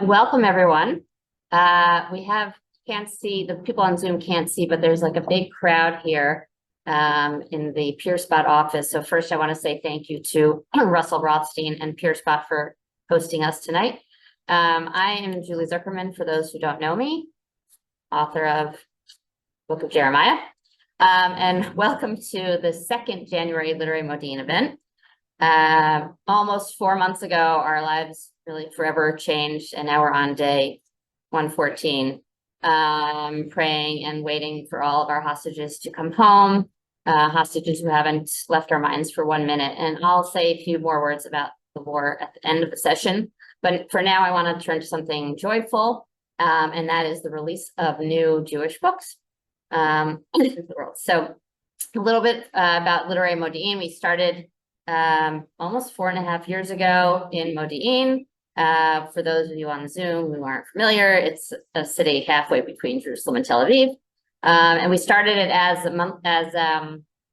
Welcome, everyone. Can't see, the people on Zoom can't see, but there's like a big crowd here in the PeerSpot office. So first I want to say thank you to Russell Rothstein and PeerSpot for hosting us tonight. I am Julie Zuckerman, for those who don't know me, author of Book of Jeremiah. And welcome to the second January Literary Modiin event. Almost 4 months ago, our lives really forever changed, and now we're on day 114, praying and waiting for all of our hostages to come home, hostages who haven't left our minds for 1 minute. And I'll say a few more words about the war at the end of the session. But for now, I want to turn to something joyful, and that is the release of new Jewish books in the world. So a little bit about Literary Modiin. We started almost 4.5 years ago in Modiin. For those of you on Zoom who aren't familiar, it's a city halfway between Jerusalem and Tel Aviv. And we started it as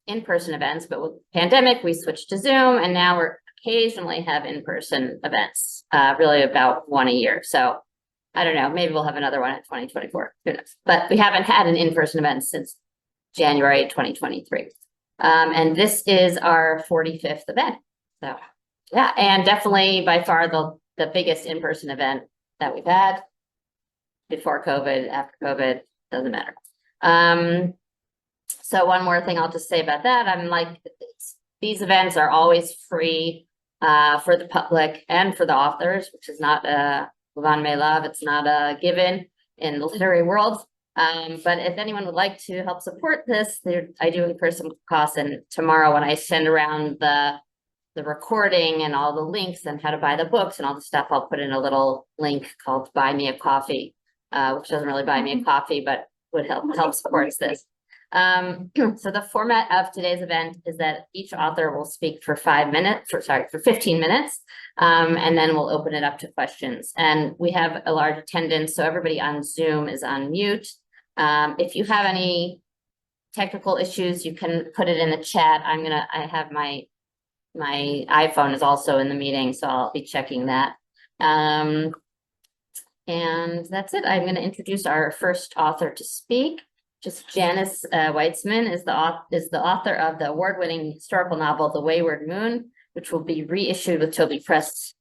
in-person events, but with the pandemic, we switched to Zoom, and now we're occasionally have in-person events, really about one a year. So I don't know, maybe we'll have another one in 2024, who knows? But we haven't had an in-person event since January 2023. And this is our 45th event. So yeah, and definitely by far the biggest in-person event that we've had before COVID, after COVID, doesn't matter. So one more thing I'll just say about that. These events are always free for the public and for the authors, which is not a Muvan Me'elav, it's not a given in the literary world. But if anyone would like to help support this, I do incur some costs. And tomorrow, when I send around the recording and all the links and how to buy the books and all the stuff, I'll put in a little link called Buy Me a Coffee, which doesn't really buy me a coffee, but would help support this. So the format of today's event is that each author will speak for 15 minutes, and then we'll open it up to questions. And we have a large attendance, so everybody on Zoom is on mute. If you have any technical issues, you can put it in the chat. I have my iPhone is also in the meeting, so I'll be checking that. And that's it. I'm going to introduce our first author to speak. Janice Weizman is the author of the award-winning historical novel The Wayward Moon, which will be reissued with Toby Press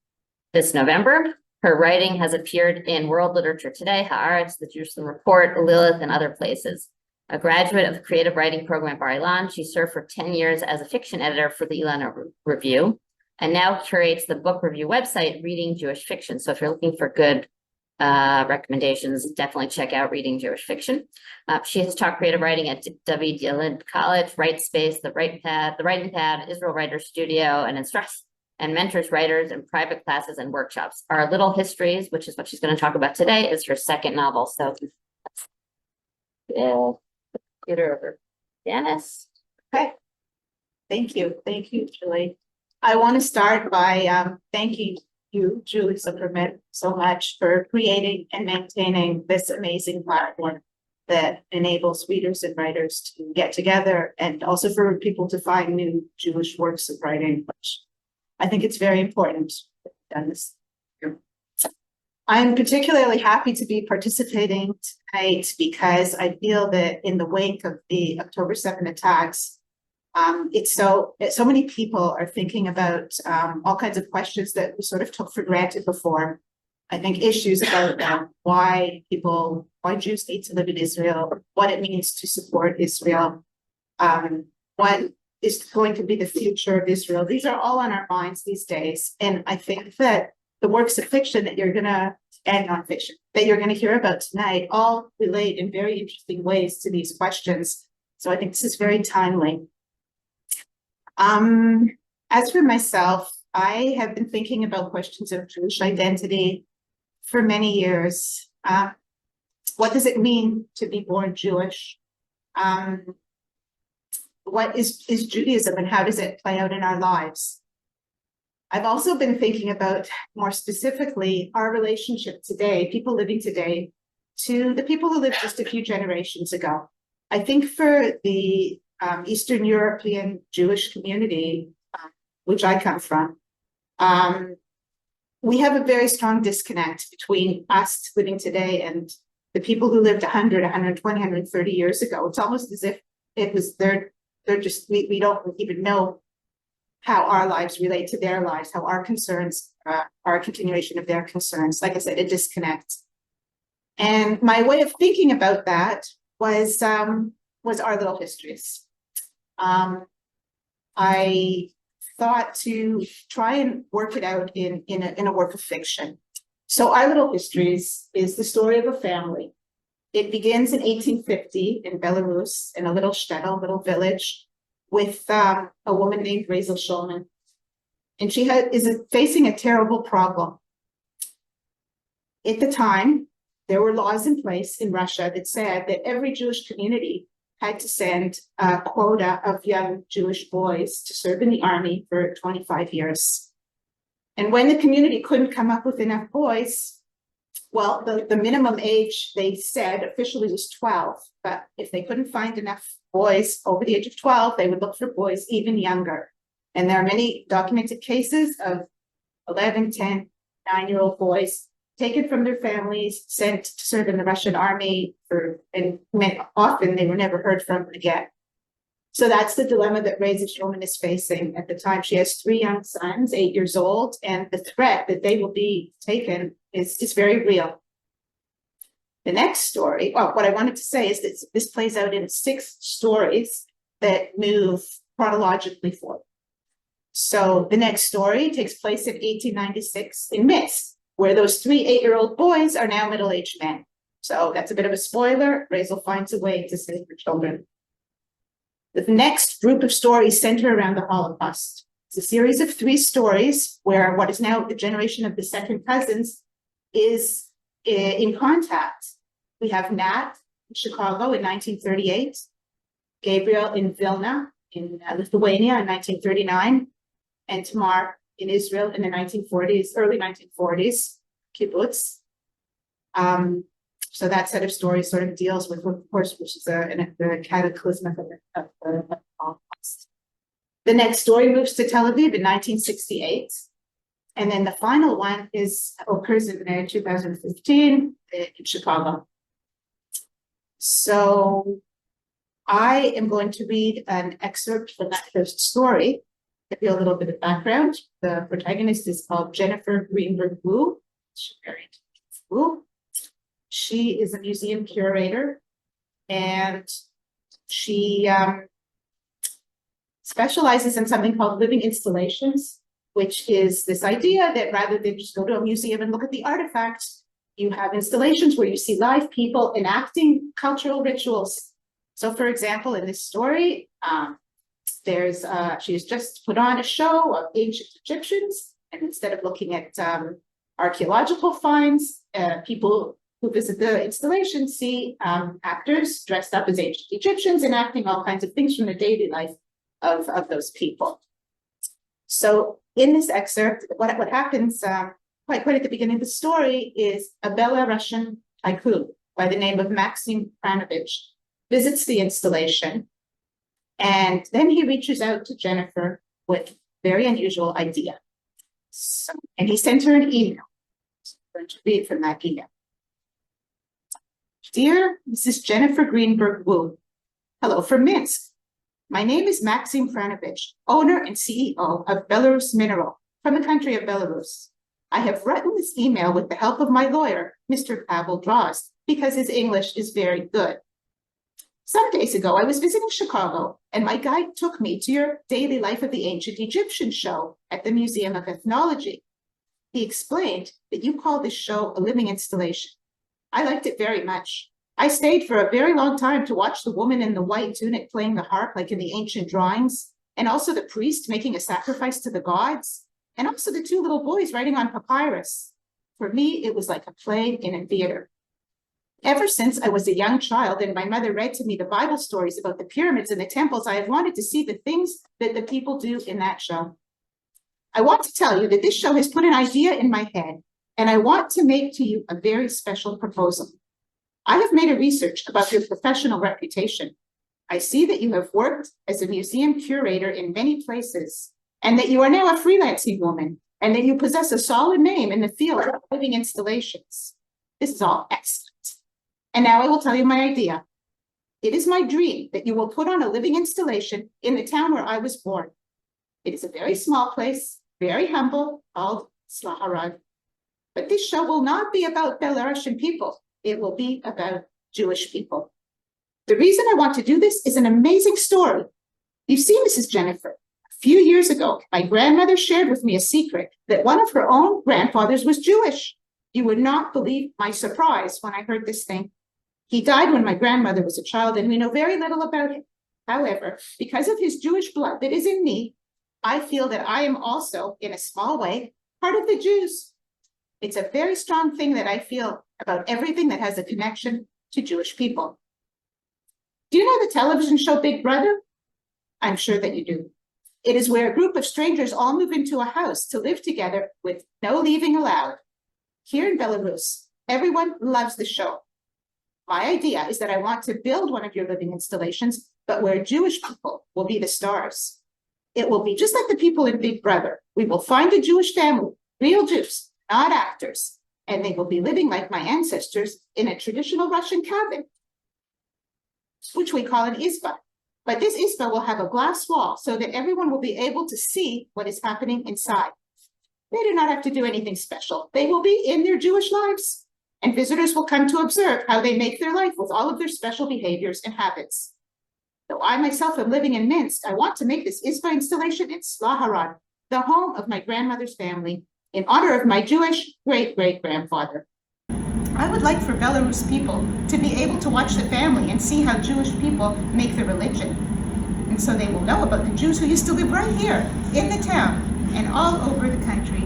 this November. Her writing has appeared in World Literature Today, Haaretz, The Jerusalem Report, Lilith, and other places. A graduate of the creative writing program at Bar Ilan, she served for 10 years as a fiction editor for the Ilan Review, and now curates the book review website, Reading Jewish Fiction. So if you're looking for good recommendations, definitely check out Reading Jewish Fiction. She has taught creative writing at David Yelid College, Writespace, The Writing Pad, Israel Writers Studio, and instructs and mentors writers in private classes and workshops. Our Little Histories, which is what she's going to talk about today, is her second novel. So get her over. Janice. Okay. Thank you, Julie. I want to start by thanking you, Julie Zuckerman, so much for creating and maintaining this amazing platform that enables readers and writers to get together, and also for people to find new Jewish works of writing, which I think it's very important that we've done this. I'm particularly happy to be participating tonight because I feel that in the wake of the October 7 attacks, so many people are thinking about all kinds of questions that we sort of took for granted before. I think issues about why Jews need to live in Israel, what it means to support Israel, what is going to be the future of Israel. These are all on our minds these days. And I think that the works of fiction that you're going to, and nonfiction, that you're going to hear about tonight all relate in very interesting ways to these questions. So I think this is very timely. As for myself, I have been thinking about questions of Jewish identity for many years. What does it mean to be born Jewish? What is Judaism, and how does it play out in our lives? I've also been thinking about, more specifically, our relationship today, people living today, to the people who lived just a few generations ago. I think for the Eastern European Jewish community, which I come from, we have a very strong disconnect between us living today and the people who lived 100, 120, 130 years ago. It's almost as if it was they're just, we don't even know how our lives relate to their lives, how our concerns are a continuation of their concerns. Like I said, a disconnect. And my way of thinking about that was our little histories. I thought to try and work it out in a work of fiction. So Our Little Histories is the story of a family. It begins in 1850 in Belarus, in a little shtetl, little village, with a woman named Rachel Shulman. And she is facing a terrible problem. At the time, there were laws in place in Russia that said that every Jewish community had to send a quota of young Jewish boys to serve in the army for 25 years. And when the community couldn't come up with enough boys, well, the minimum age, they said officially was 12, but if they couldn't find enough boys over the age of 12, they would look for boys even younger. And there are many documented cases of 11, 10, 9-year-old boys taken from their families, sent to serve in the Russian army, and often they were never heard from again. So that's the dilemma that Reza Shulman is facing at the time. She has 3 young sons, 8 years old, and the threat that they will be taken is very real. The next story, well, what I wanted to say is that this plays out in 6 stories that move chronologically forward. So the next story takes place in 1896 in Minsk, where those 3 8-year-old boys are now middle-aged men. So that's a bit of a spoiler. Rachel finds a way to save her children. The next group of stories center around the Holocaust. It's a series of 3 stories where what is now the generation of the second cousins is in contact. We have Nat in Chicago in 1938, Gabriel in Vilna in Lithuania in 1939, and Tamar in Israel in the 1940s, early 1940s, kibbutz. So that set of stories sort of deals with, of course, which is the cataclysm of the Holocaust. The next story moves to Tel Aviv in 1968. And then the final one occurs in 2015 in Chicago. So I am going to read an excerpt from that first story. Give you a little bit of background. The protagonist is called Jennifer Greenberg Wu. She's married to Wu. She is a museum curator, and she specializes in something called living installations, which is this idea that rather than just go to a museum and look at the artifacts, you have installations where you see live people enacting cultural rituals. So, for example, in this story, she has just put on a show of ancient Egyptians, and instead of looking at archaeological finds, people who visit the installation see actors dressed up as ancient Egyptians enacting all kinds of things from the daily life of those people. So in this excerpt, what happens quite at the beginning of the story is a Belarusian tycoon by the name of Maxim Pranovich visits the installation, and then he reaches out to Jennifer with a very unusual idea. So, and he sent her an email. So I'm going to read from that email. Dear Mrs. Jennifer Greenberg Wu, hello from Minsk. My name is Maxim Pranovich, owner and CEO of Belarus Mineral from the country of Belarus. I have written this email with the help of my lawyer, Mr. Pavel Drozd, because his English is very good. Some days ago, I was visiting Chicago, and my guide took me to your Daily Life of the Ancient Egyptian show at the Museum of Ethnology. He explained that you call this show a living installation. I liked it very much. I stayed for a very long time to watch the woman in the white tunic playing the harp like in the ancient drawings, and also the priest making a sacrifice to the gods, and also the 2 little boys writing on papyrus. For me, it was like a play in a theater. Ever since I was a young child and my mother read to me the Bible stories about the pyramids and the temples, I have wanted to see the things that the people do in that show. I want to tell you that this show has put an idea in my head, and I want to make to you a very special proposal. I have made a research about your professional reputation. I see that you have worked as a museum curator in many places, and that you are now a freelancing woman, and that you possess a solid name in the field of living installations. This is all excellent. And now I will tell you my idea. It is my dream that you will put on a living installation in the town where I was born. It is a very small place, very humble, called Slaharad. But this show will not be about Belarusian people. It will be about Jewish people. The reason I want to do this is an amazing story. You see, Mrs. Jennifer, a few years ago, my grandmother shared with me a secret that one of her own grandfathers was Jewish. You would not believe my surprise when I heard this thing. He died when my grandmother was a child, and we know very little about him. However, because of his Jewish blood that is in me, I feel that I am also, in a small way, part of the Jews. It's a very strong thing that I feel about everything that has a connection to Jewish people. Do you know the television show Big Brother? I'm sure that you do. It is where a group of strangers all move into a house to live together with no leaving allowed. Here in Belarus, everyone loves the show. My idea is that I want to build one of your living installations, but where Jewish people will be the stars. It will be just like the people in Big Brother. We will find a Jewish family, real Jews, not actors, and they will be living like my ancestors in a traditional Russian cabin, which we call an izba. But this izba will have a glass wall so that everyone will be able to see what is happening inside. They do not have to do anything special. They will be in their Jewish lives, and visitors will come to observe how they make their life with all of their special behaviors and habits. Though I myself am living in Minsk, I want to make this izba installation in Slaharad, the home of my grandmother's family, in honor of my Jewish great-great-grandfather. I would like for Belarus people to be able to watch the family and see how Jewish people make their religion. And so they will know about the Jews who used to live right here in the town and all over the country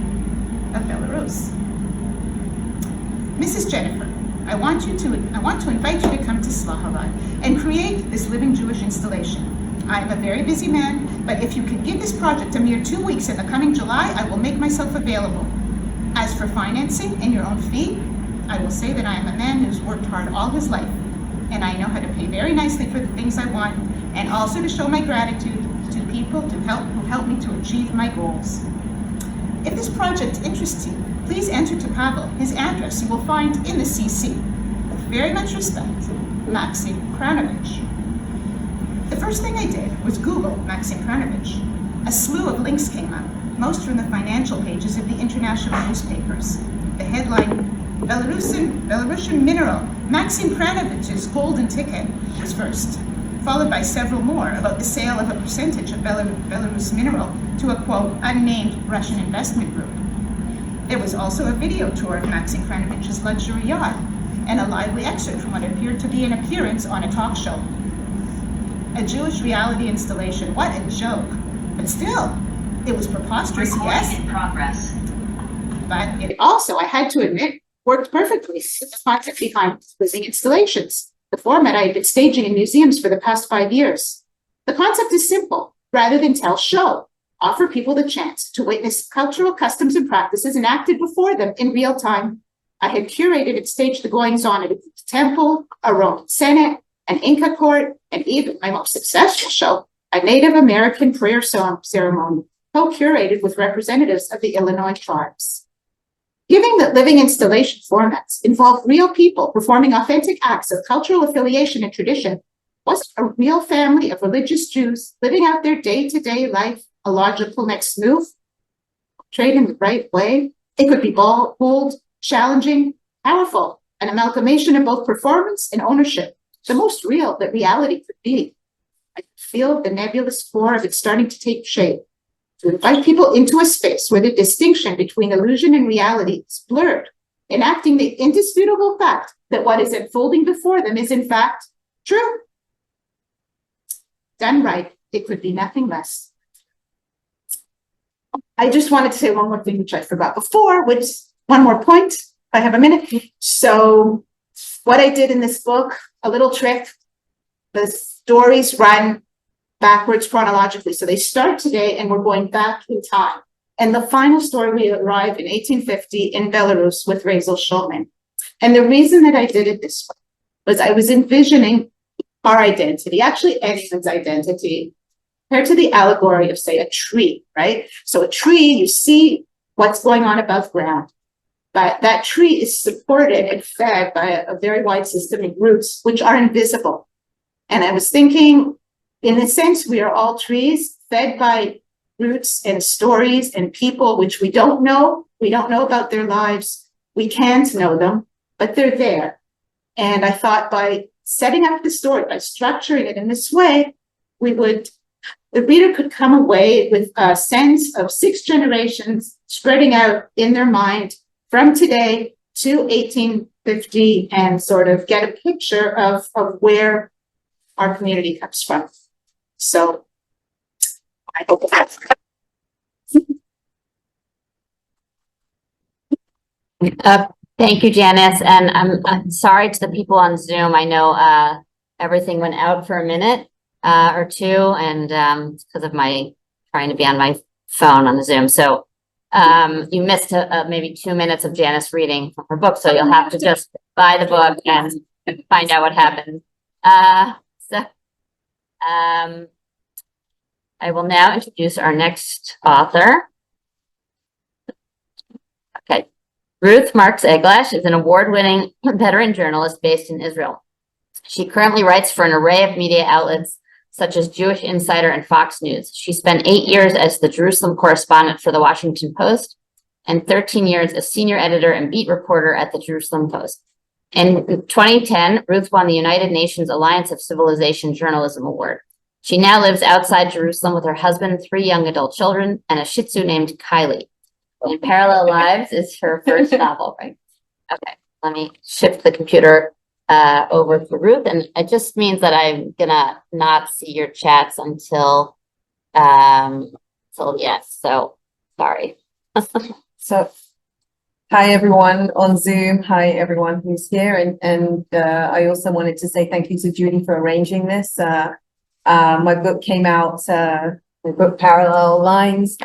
of Belarus. Mrs. Jennifer, I want to invite you to come to Slaharad and create this living Jewish installation. I am a very busy man, but if you could give this project a mere 2 weeks in the coming July, I will make myself available. As for financing and your own fee, I will say that I am a man who's worked hard all his life, and I know how to pay very nicely for the things I want, and also to show my gratitude to people who help me to achieve my goals. If this project interests you, please enter to Pavel. His address you will find in the CC. With very much respect, Maxim Kranovich. The first thing I did was Google Maxim Kranovich. A slew of links came up, most from the financial pages of the international newspapers. The headline, Belarusian mineral, Maxim Kranovich's golden ticket, was first, followed by several more about the sale of a percentage of Belarus mineral to a, quote, unnamed Russian investment group. There was also a video tour of Maxim Kranovich's luxury yacht and a lively excerpt from what appeared to be an appearance on a talk show. A Jewish reality installation, what a joke. But still, it was preposterous, yes? In progress. But it also, I had to admit, worked perfectly. The concept behind living installations, the format I had been staging in museums for the past 5 years. The concept is simple. Rather than tell, show. Offer people the chance to witness cultural customs and practices enacted before them in real time. I had curated and staged the goings-on at a temple, a Roman Senate, an Inca court, and even my most successful show, a Native American prayer ceremony, co-curated with representatives of the Illinois tribes. Given that living installation formats involve real people performing authentic acts of cultural affiliation and tradition, was a real family of religious Jews living out their day-to-day life a logical next move? Trade in the right way? It could be bold, challenging, powerful, an amalgamation of both performance and ownership, the most real that reality could be. I feel the nebulous core of it starting to take shape, to invite people into a space where the distinction between illusion and reality is blurred, enacting the indisputable fact that what is unfolding before them is in fact true. Done right, it could be nothing less. I just wanted to say one more thing, which I forgot before, which one more point, if I have a minute. So what I did in this book, a little trick, the stories run backwards chronologically. So they start today and we're going back in time. And the final story, we arrive in 1850 in Belarus with Razel Shulman. And the reason that I did it this way was I was envisioning our identity, actually anyone's identity, compared to the allegory of, say, a tree, right? So a tree, you see what's going on above ground. But that tree is supported and fed by a very wide system of roots, which are invisible. And I was thinking, in a sense, we are all trees fed by roots and stories and people which we don't know. We don't know about their lives. We can't know them, but they're there. And I thought by setting up the story, by structuring it in this way, the reader could come away with a sense of 6 generations spreading out in their mind from today to 1850 and sort of get a picture of where our community comes from. So I hope that's Thank you, Janice. And I'm sorry to the people on Zoom. I know everything went out for a minute or two, and it's because of my trying to be on my phone on the Zoom. So you missed maybe 2 minutes of Janice reading from her book, so you'll have to just buy the book and find out what happened. I will now introduce our next author. Okay. Ruth Marks Eglash is an award-winning veteran journalist based in Israel. She currently writes for an array of media outlets such as Jewish Insider and Fox News. She spent 8 years as the Jerusalem correspondent for the Washington Post and 13 years as senior editor and beat reporter at the Jerusalem Post. In 2010, Ruth won the United Nations Alliance of Civilization Journalism Award. She now lives outside Jerusalem with her husband, 3 young adult children, and a Shih Tzu named Kylie. And Parallel Lives is her first novel, right? Okay, let me shift the computer over to Ruth, and it just means that I'm gonna not see your chats until yes. So sorry. So, hi everyone on Zoom. Hi everyone who's here, and I also wanted to say thank you to Judy for arranging this. My book came out. My book Parallel Lines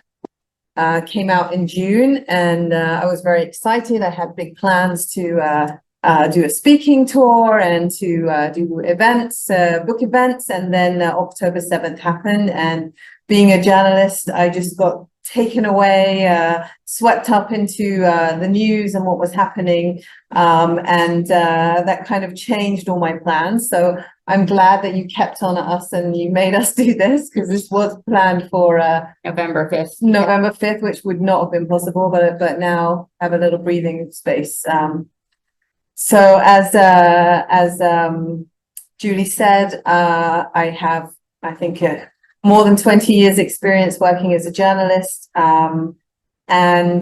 came out in June, and I was very excited. I had big plans to do a speaking tour and to do events, book events, and then October 7th happened, and being a journalist, I just got taken away, swept up into the news and what was happening, and that kind of changed all my plans. So I'm glad that you kept on at us and you made us do this, because this was planned for November 5th. November 5th, which would not have been possible, but now have a little breathing space. So as Julie said, I have, I think, more than 20 years experience working as a journalist. And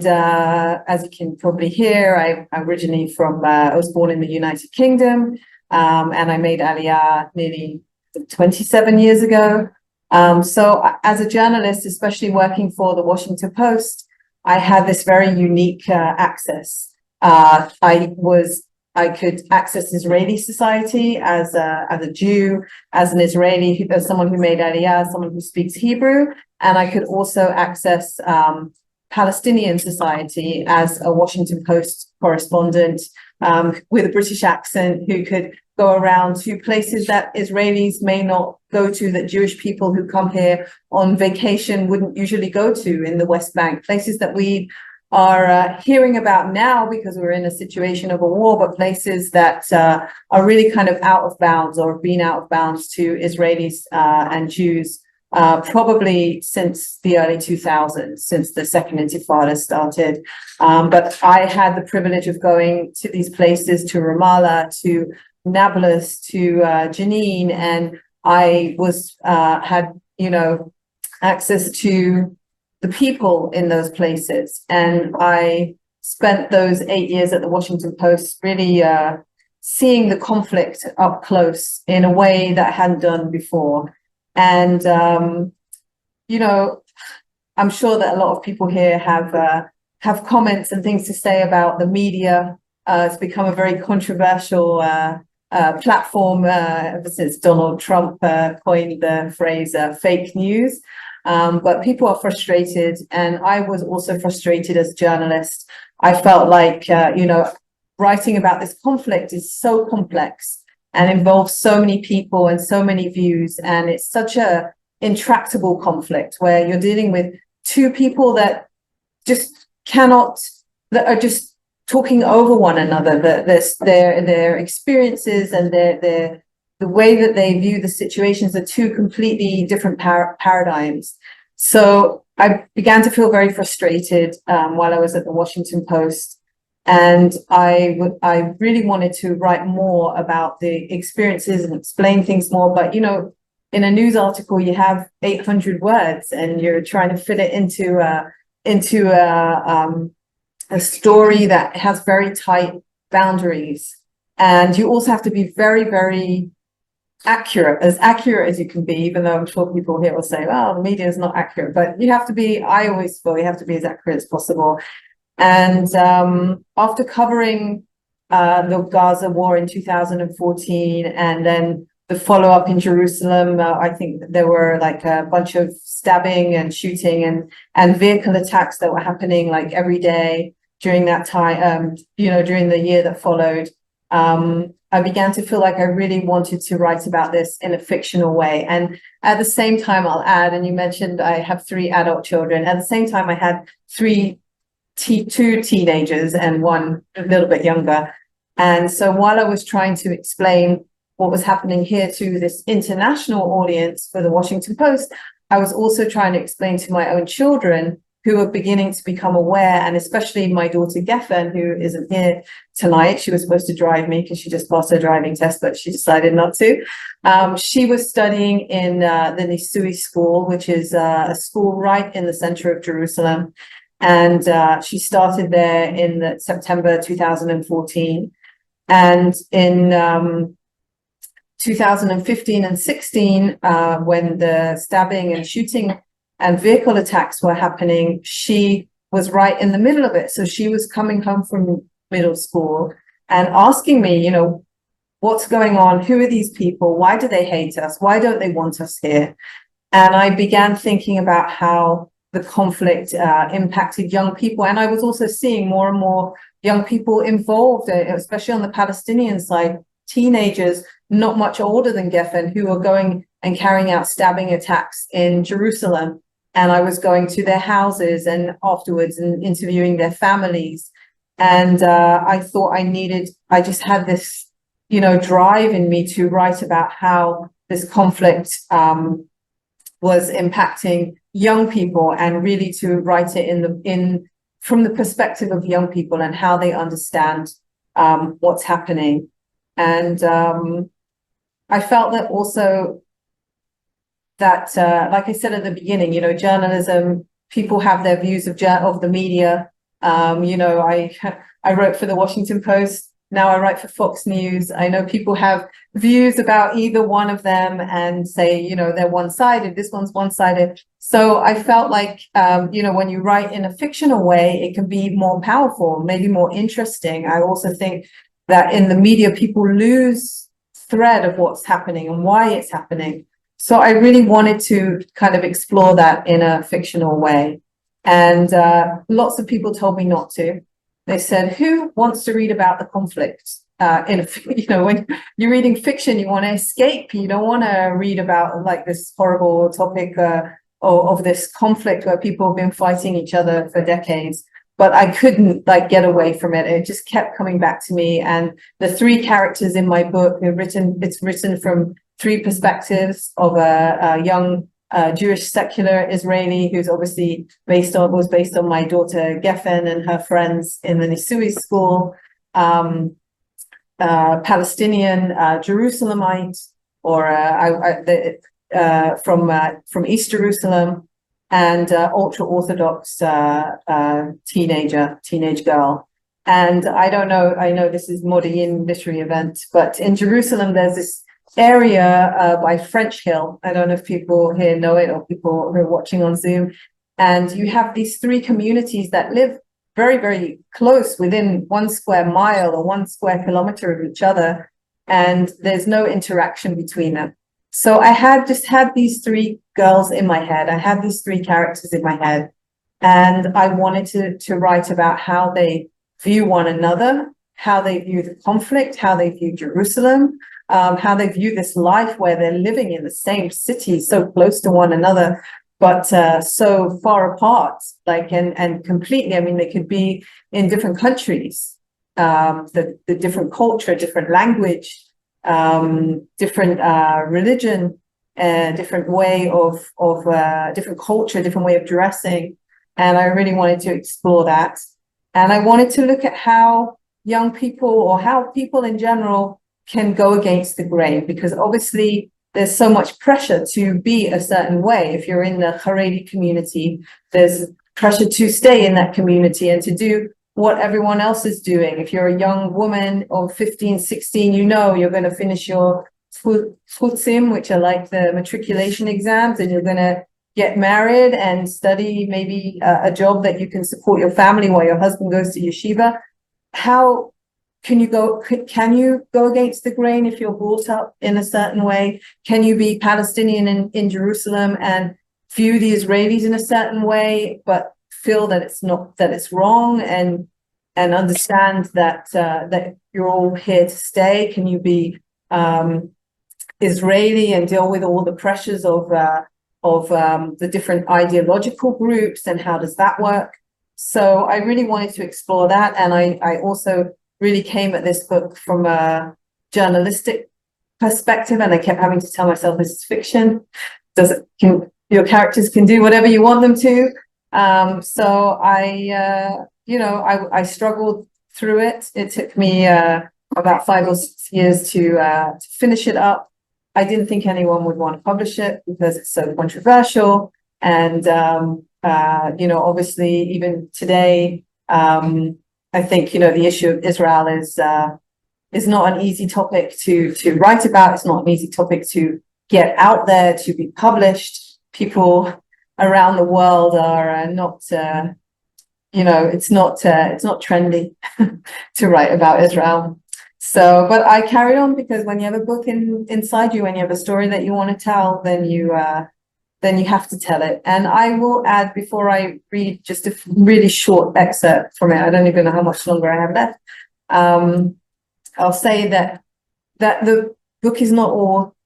as you can probably hear, I originally I was born in the United Kingdom, and I made Aliyah nearly 27 years ago. So as a journalist, especially working for the Washington Post, I had this very unique access. I could access Israeli society as a Jew, as an Israeli, as someone who made Aliyah, someone who speaks Hebrew, and I could also access Palestinian society as a Washington Post correspondent with a British accent, who could go around to places that Israelis may not go to, that Jewish people who come here on vacation wouldn't usually go to in the West Bank, places that we are hearing about now because we're in a situation of a war, but places that are really kind of out of bounds, or have been out of bounds to Israelis and Jews probably since the early 2000s, since the Second Intifada started. But I had the privilege of going to these places, to Ramallah, to Nablus, to Jenin, and I had access to the people in those places. And I spent those 8 years at the Washington Post really seeing the conflict up close in a way that I hadn't done before. And, I'm sure that a lot of people here have comments and things to say about the media. It's become a very controversial platform ever since Donald Trump coined the phrase fake news. But people are frustrated, and I was also frustrated as a journalist. I felt like, writing about this conflict is so complex and involves so many people and so many views, and it's such a intractable conflict where you're dealing with two people that just that are just talking over one another, their experiences and the way that they view the situations are two completely different paradigms. So I began to feel very frustrated while I was at the Washington Post. And I really wanted to write more about the experiences and explain things more. But, you know, in a news article, you have 800 words and you're trying to fit it into a story that has very tight boundaries. And you also have to be very, very accurate as you can be, even though I'm sure people here will say, well, the media is not accurate, but you have to be, I always feel you have to be as accurate as possible. And after covering the Gaza war in 2014 and then the follow-up in Jerusalem, I think there were like a bunch of stabbing and shooting and vehicle attacks that were happening like every day during that time, you know, during the year that followed. I began to feel like I really wanted to write about this in a fictional way. And at the same time, I'll add, and you mentioned I have 3 adult children. At the same time, I had 2 teenagers and 1 a little bit younger. And so while I was trying to explain what was happening here to this international audience for the Washington Post, I was also trying to explain to my own children who are beginning to become aware, and especially my daughter Geffen, who isn't here tonight. She was supposed to drive me because she just passed her driving test, but she decided not to. She was studying in the Nisui school, which is a school right in the center of Jerusalem. And she started there in September 2014. And in 2015 and 16, when the stabbing and shooting and vehicle attacks were happening, she was right in the middle of it. So she was coming home from middle school and asking me, you know, what's going on? Who are these people? Why do they hate us? Why don't they want us here? And I began thinking about how the conflict impacted young people. And I was also seeing more and more young people involved, especially on the Palestinian side, teenagers not much older than Geffen, who were going and carrying out stabbing attacks in Jerusalem. And I was going to their houses and afterwards and interviewing their families. And I thought I just had this, you know, drive in me to write about how this conflict was impacting young people, and really to write it from the perspective of young people and how they understand what's happening. And I felt that also that, like I said at the beginning, you know, journalism, people have their views of the media. You know, I wrote for the Washington Post. Now I write for Fox News. I know people have views about either one of them and say, you know, they're one-sided, this one's one-sided. So I felt like, you know, when you write in a fictional way, it can be more powerful, maybe more interesting. I also think that in the media, people lose thread of what's happening and why it's happening. So I really wanted to kind of explore that in a fictional way. And lots of people told me not to. They said, who wants to read about the conflict? You know, when you're reading fiction, you want to escape. You don't want to read about like this horrible topic of this conflict where people have been fighting each other for decades. But I couldn't like get away from it. It just kept coming back to me. And the 3 characters in my book it's written from 3 perspectives of a young Jewish secular Israeli who's obviously was based on my daughter Geffen and her friends in the Nisui school, Palestinian Jerusalemite, or from East Jerusalem, and ultra-Orthodox teenage girl. And I don't know, I know this is Modiin literary event, but in Jerusalem, there's this area by French Hill. I don't know if people here know it or people who are watching on Zoom. And you have these 3 communities that live very, very close within 1 square mile or 1 square kilometer of each other. And there's no interaction between them. So I had these 3 girls in my head. I had these 3 characters in my head. And I wanted to write about how they view one another, how they view the conflict, how they view Jerusalem, how they view this life where they're living in the same city, so close to one another. but so far apart, like, and completely, I mean, they could be in different countries, the different culture, different language, different religion, different way of different culture, different way of dressing. And I really wanted to explore that. And I wanted to look at how young people, or how people in general, can go against the grain, because obviously there's so much pressure to be a certain way. If you're in the Haredi community, there's pressure to stay in that community and to do what everyone else is doing. If you're a young woman of 15, 16, you know you're going to finish your tfutzim, which are like the matriculation exams, and you're going to get married and study maybe a job that you can support your family while your husband goes to yeshiva. How can you go against the grain if you're brought up in a certain way? Can you be Palestinian in Jerusalem and view the Israelis in a certain way, but feel that it's not, that it's wrong, and understand that that you're all here to stay? Can you be Israeli and deal with all the pressures of the different ideological groups, and how does that work? So I really wanted to explore that, and I also really came at this book from a journalistic perspective, and I kept having to tell myself this is fiction. Your characters can do whatever you want them to. So I struggled through it. It took me about 5 or 6 years to finish it up. I didn't think anyone would want to publish it because it's so controversial, and obviously even today, I think, the issue of Israel is not an easy topic to write about. It's not an easy topic to get out there, to be published. People around the world are not, it's not trendy to write about Israel. So, but I carried on, because when you have a book inside you, when you have a story that you want to tell, then you have to tell it. And I will add, before I read just a really short excerpt from it, I don't even know how much longer I have left. I'll say that the book is not all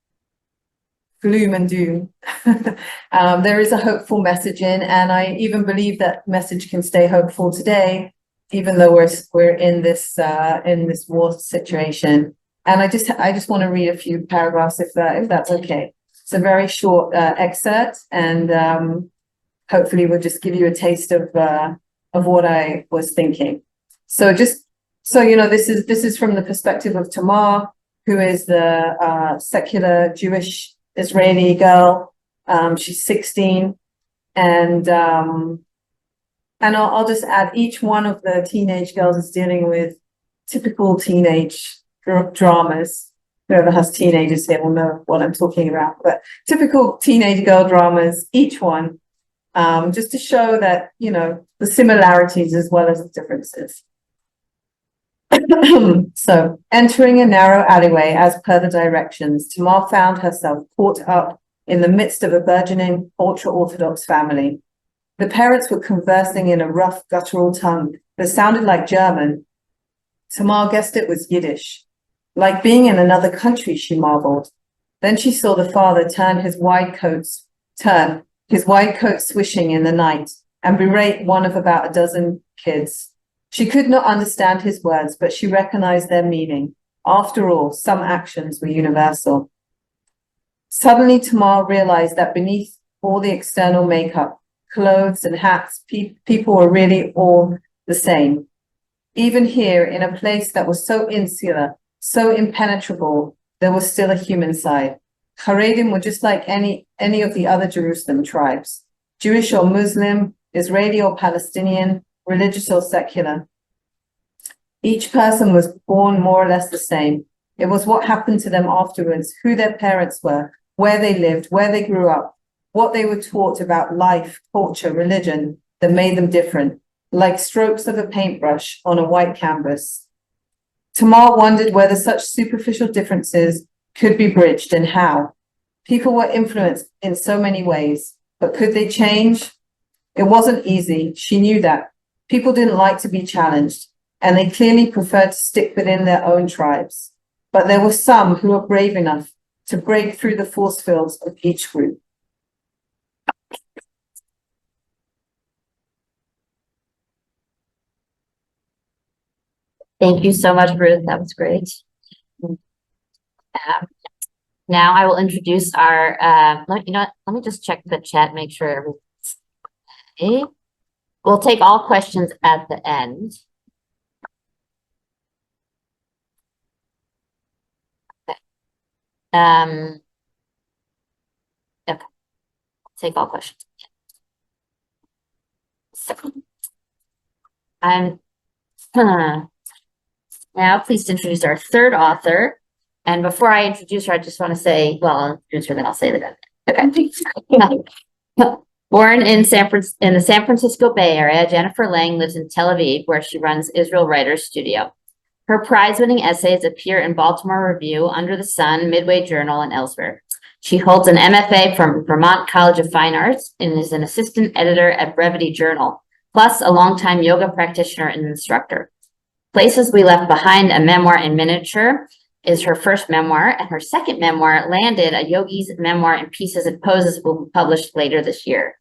gloom and doom. There is a hopeful message in, and I even believe that message can stay hopeful today, even though we're in this war situation. And I just want to read a few paragraphs, if that's okay. It's a very short excerpt, and hopefully will just give you a taste of what I was thinking. So just so you know, this is from the perspective of Tamar, who is the secular Jewish Israeli girl. She's 16, and I'll just add, each one of the teenage girls is dealing with typical teenage dramas. Whoever has teenagers here will know what I'm talking about, but typical teenage girl dramas, each one, just to show that, the similarities as well as the differences. So, entering a narrow alleyway as per the directions, Tamar found herself caught up in the midst of a burgeoning ultra-Orthodox family. The parents were conversing in a rough, guttural tongue that sounded like German. Tamar guessed it was Yiddish. Like being in another country, she marveled. Then she saw the father turn his wide coat swishing in the night, and berate one of about a dozen kids. She could not understand his words, but she recognized their meaning. After all, some actions were universal. Suddenly, Tamar realized that beneath all the external makeup, clothes and hats, people were really all the same. Even here, in a place that was so insular, so impenetrable, there was still a human side. Haredim were just like any of the other Jerusalem tribes, Jewish or Muslim, Israeli or Palestinian, religious or secular. Each person was born more or less the same. It was what happened to them afterwards, who their parents were, where they lived, where they grew up, what they were taught about life, culture, religion, that made them different, like strokes of a paintbrush on a white canvas. Tamar wondered whether such superficial differences could be bridged, and how. People were influenced in so many ways, but could they change? It wasn't easy. She knew that. People didn't like to be challenged, and they clearly preferred to stick within their own tribes. But there were some who were brave enough to break through the force fields of each group. Thank you so much, Ruth. That was great. Now I will introduce our, you know what, let me just check the chat, make sure everything's okay. We'll take all questions at the end. Okay. Okay. Take all questions. So, I'm now pleased to introduce our third author. And before I introduce her, I just want to say, well, I'll introduce her, then I'll say that. Okay. Born in the San Francisco Bay Area, Jennifer Lang lives in Tel Aviv, where she runs Israel Writers Studio. Her prize-winning essays appear in Baltimore Review, Under the Sun, Midway Journal, and elsewhere. She holds an MFA from Vermont College of Fine Arts and is an assistant editor at Brevity Journal, plus a longtime yoga practitioner and instructor. Places We Left Behind, a memoir in miniature, is her first memoir, and her second memoir, Landed, a yogi's memoir in pieces and poses, will be published later this year.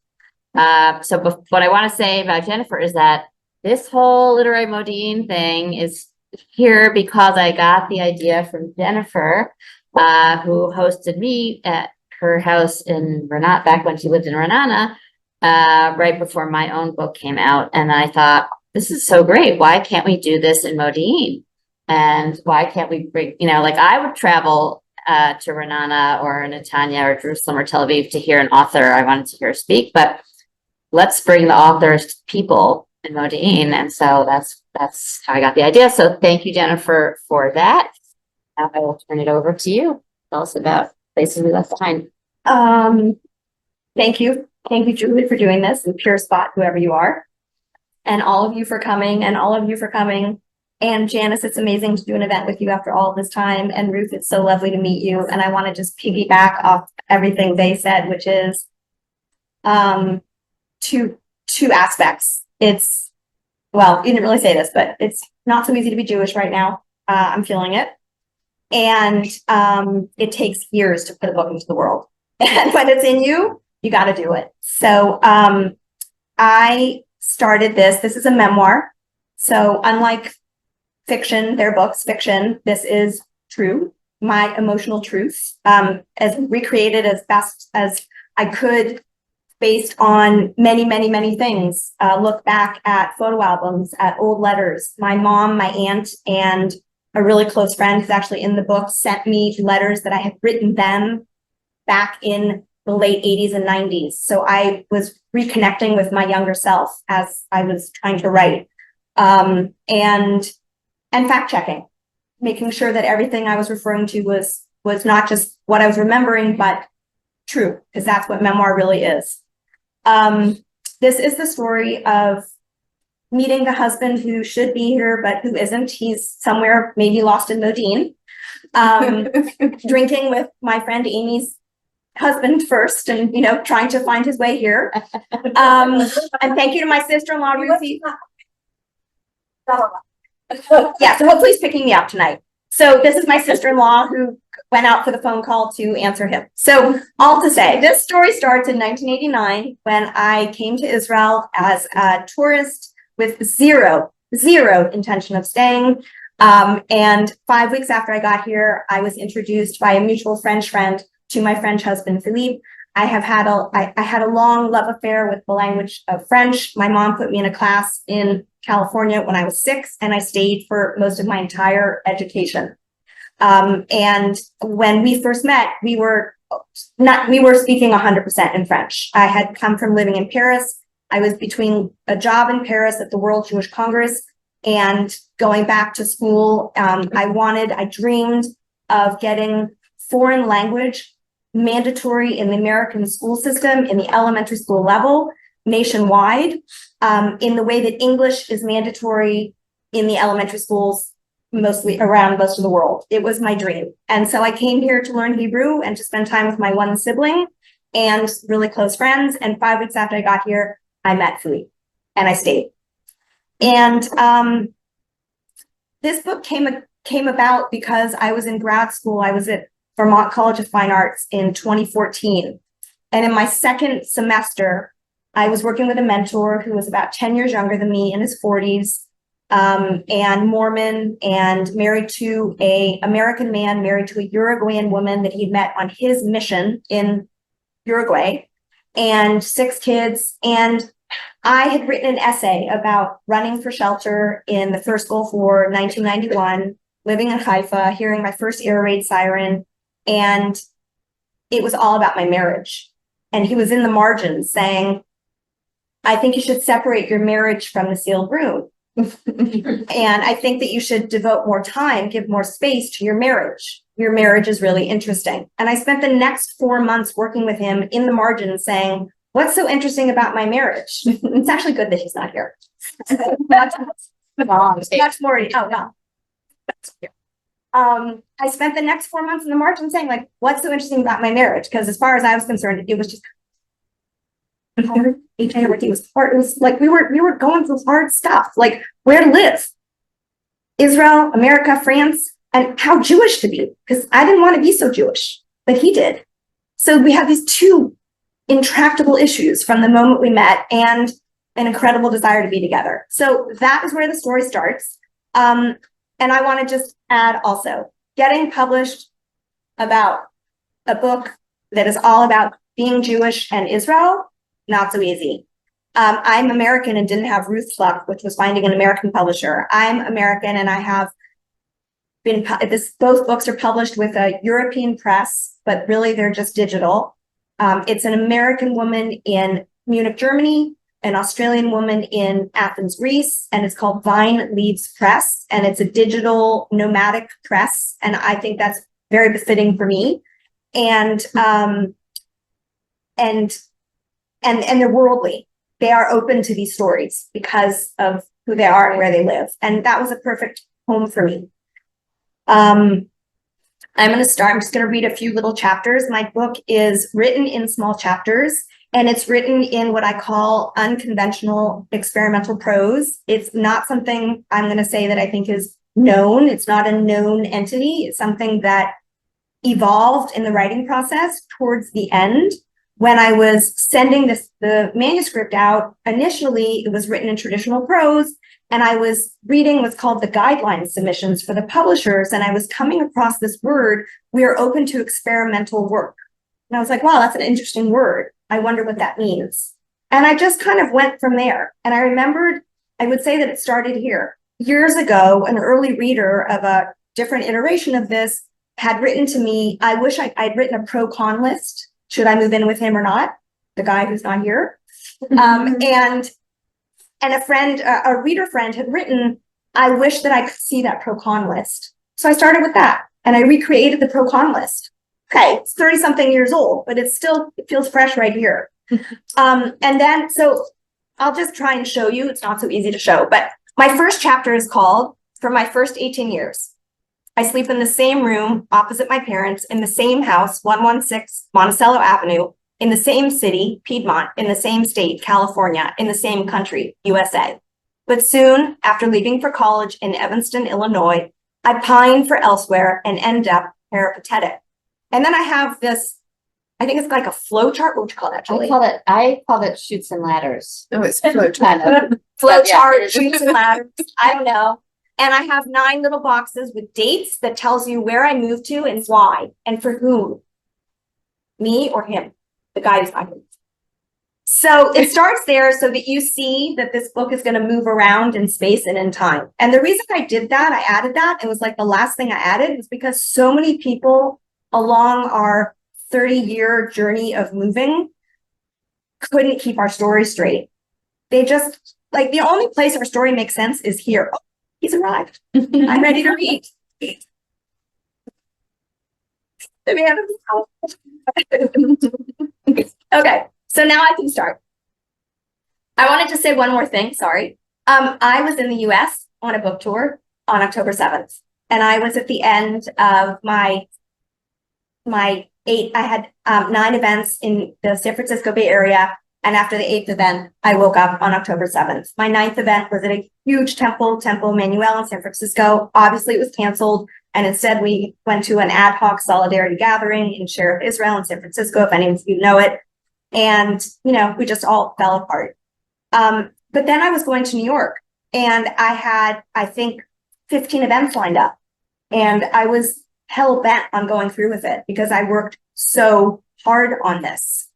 So what I want to say about Jennifer is that this whole literary Modiin thing is here because I got the idea from Jennifer, who hosted me at her house in Renat, back when she lived in Renana, right before my own book came out. And I thought, this is so great. Why can't we do this in Modiin? And why can't we bring, you know, like I would travel to Renana or Netanya or Jerusalem or Tel Aviv to hear an author I wanted to hear speak, but let's bring the authors to people in Modiin. And so that's how I got the idea. So thank you, Jennifer, for that. Now I will turn it over to you. Tell us about Places We Left Behind. Thank you. Thank you, Julie, for doing this, and Pure Spot, whoever you are. And all of you for coming, And Janice, it's amazing to do an event with you after all this time. And Ruth, it's so lovely to meet you. And I want to just piggyback off everything they said, which is two aspects. It's, well, you didn't really say this, but it's not so easy to be Jewish right now. I'm feeling it. And it takes years to put a book into the world. And when it's in you, you got to do it. So I started this. This is a memoir. So unlike fiction, their books, fiction, this is true, my emotional truths, as recreated as best as I could, based on many things. Look back at photo albums, at old letters. My mom, my aunt, and a really close friend who's actually in the book sent me letters that I had written them back in the late 80s and 90s. So I was reconnecting with my younger self as I was trying to write. And fact checking, making sure that everything I was referring to was not just what I was remembering, but true, because that's what memoir really is. This is the story of meeting the husband who should be here, but who isn't. He's somewhere maybe lost in Modiin, drinking with my friend Amy's husband first, and, you know, trying to find his way here. And thank you to my sister-in-law, Ruthie. Yeah, so hopefully he's picking me up tonight. So this is my sister-in-law who went out for the phone call to answer him. So all to say, this story starts in 1989 when I came to Israel as a tourist with zero intention of staying. And 5 weeks after I got here, I was introduced by a mutual French friend to my French husband, Philippe. I had a long love affair with the language of French. My mom put me in a class in California when I was 6, and I stayed for most of my entire education. And when we first met, we were speaking 100% in French. I had come from living in Paris. I was between a job in Paris at the World Jewish Congress and going back to school. I dreamed of getting foreign language mandatory in the American school system, in the elementary school level, nationwide, in the way that English is mandatory in the elementary schools, mostly around most of the world. It was my dream. And so I came here to learn Hebrew and to spend time with my one sibling and really close friends. And 5 weeks after I got here, I met Philippe and I stayed. And this book came about because I was in grad school. I was at Vermont College of Fine Arts in 2014. And in my second semester, I was working with a mentor who was about 10 years younger than me, in his 40s. and Mormon, and married to a American man, married to a Uruguayan woman that he'd met on his mission in Uruguay, and 6 kids. And I had written an essay about running for shelter in the first Gulf War, 1991, living in Haifa, hearing my first air raid siren, and it was all about my marriage. And he was in the margins saying, I think you should separate your marriage from the sealed room. And I think that you should devote more time, give more space to your marriage. Your marriage is really interesting. And I spent the next 4 months working with him in the margins saying, what's so interesting about my marriage? It's actually good that he's not here. That's more, oh, no. I spent the next 4 months in the margin saying, like, what's so interesting about my marriage? Because as far as I was concerned, it was just hard. It was hard. It was like we were going through hard stuff, like where to live, Israel, America, France, and how Jewish to be, because I didn't want to be so Jewish, but he did. So we have these 2 intractable issues from the moment we met, and an incredible desire to be together. So that is where the story starts. And I want to just add also, getting published about a book that is all about being Jewish and Israel, not so easy. I'm American and didn't have Ruth luck, which was finding an American publisher. I'm American and I have been, both books are published with a European press, but really they're just digital. It's an American woman in Munich, Germany, an Australian woman in Athens, Greece, and it's called Vine Leaves Press, and it's a digital nomadic press, and I think that's very befitting for me. And they're worldly. They are open to these stories because of who they are and where they live, and that was a perfect home for me. I'm just going to read a few little chapters. My book is written in small chapters, and it's written in what I call unconventional experimental prose. It's not something I'm going to say that I think is known. It's not a known entity. It's something that evolved in the writing process towards the end. When I was sending the manuscript out, initially it was written in traditional prose, and I was reading what's called the guideline submissions for the publishers, and I was coming across this word, we are open to experimental work. And I was like, wow, that's an interesting word. I wonder what that means. And I just kind of went from there. And I remembered, I would say that it started here. Years ago, an early reader of a different iteration of this had written to me, I wish I'd written a pro-con list. Should I move in with him or not? The guy who's not here. And a friend, a reader friend had written, I wish that I could see that pro-con list. So I started with that and I recreated the pro-con list. Okay, it's 30 something years old, but it feels fresh right here. And then, so I'll just try and show you. It's not so easy to show, but my first chapter is called For My First 18 Years. I sleep in the same room opposite my parents, in the same house, 116 Monticello Avenue, in the same city, Piedmont, in the same state, California, in the same country, USA. But soon, after leaving for college in Evanston, Illinois, I pine for elsewhere and end up peripatetic. And then I have this, I think it's like a flow chart. What would you call that, Julie? I call it Chutes and Ladders. Oh, it's flow chart. Flow Yeah. chart, shoots and ladders. I don't know. And I have 9 little boxes with dates that tells you where I moved to and why and for whom. Me or him, the guy who's not here. So it starts there so that you see that this book is going to move around in space and in time. And the reason I did that, I added that, it was like the last thing I added, was because so many people along our 30-year journey of moving couldn't keep our story straight. They just, like, the only place our story makes sense is here. Oh, he's arrived. I'm ready to read. The man of the Okay, so now I can start. I wanted to say one more thing, sorry. I was in the US on a book tour on October 7th, and I was at the end of my 8, I had 9 events in the San Francisco Bay Area, and after the 8th event, I woke up on October 7th. My 9th event was at a huge temple, Temple Manuel in San Francisco. Obviously, it was canceled, and instead we went to an ad hoc solidarity gathering in Sheriff Israel in San Francisco, if any of you know it. And, you know, we just all fell apart. But then I was going to New York, And I had, I think, 15 events lined up. And I was hell bent on going through with it because I worked so hard on this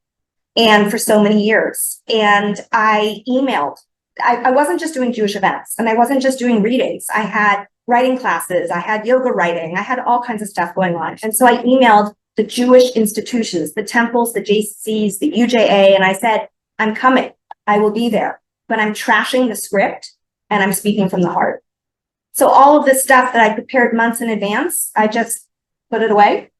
and for so many years. And I emailed. I wasn't just doing Jewish events, and I wasn't just doing readings. I had writing classes, I had yoga writing, I had all kinds of stuff going on. And so I emailed the Jewish institutions, the temples, the JCCs, the UJA, and I said, I'm coming, I will be there, but I'm trashing the script and I'm speaking from the heart. So all of this stuff that I prepared months in advance, I just put it away.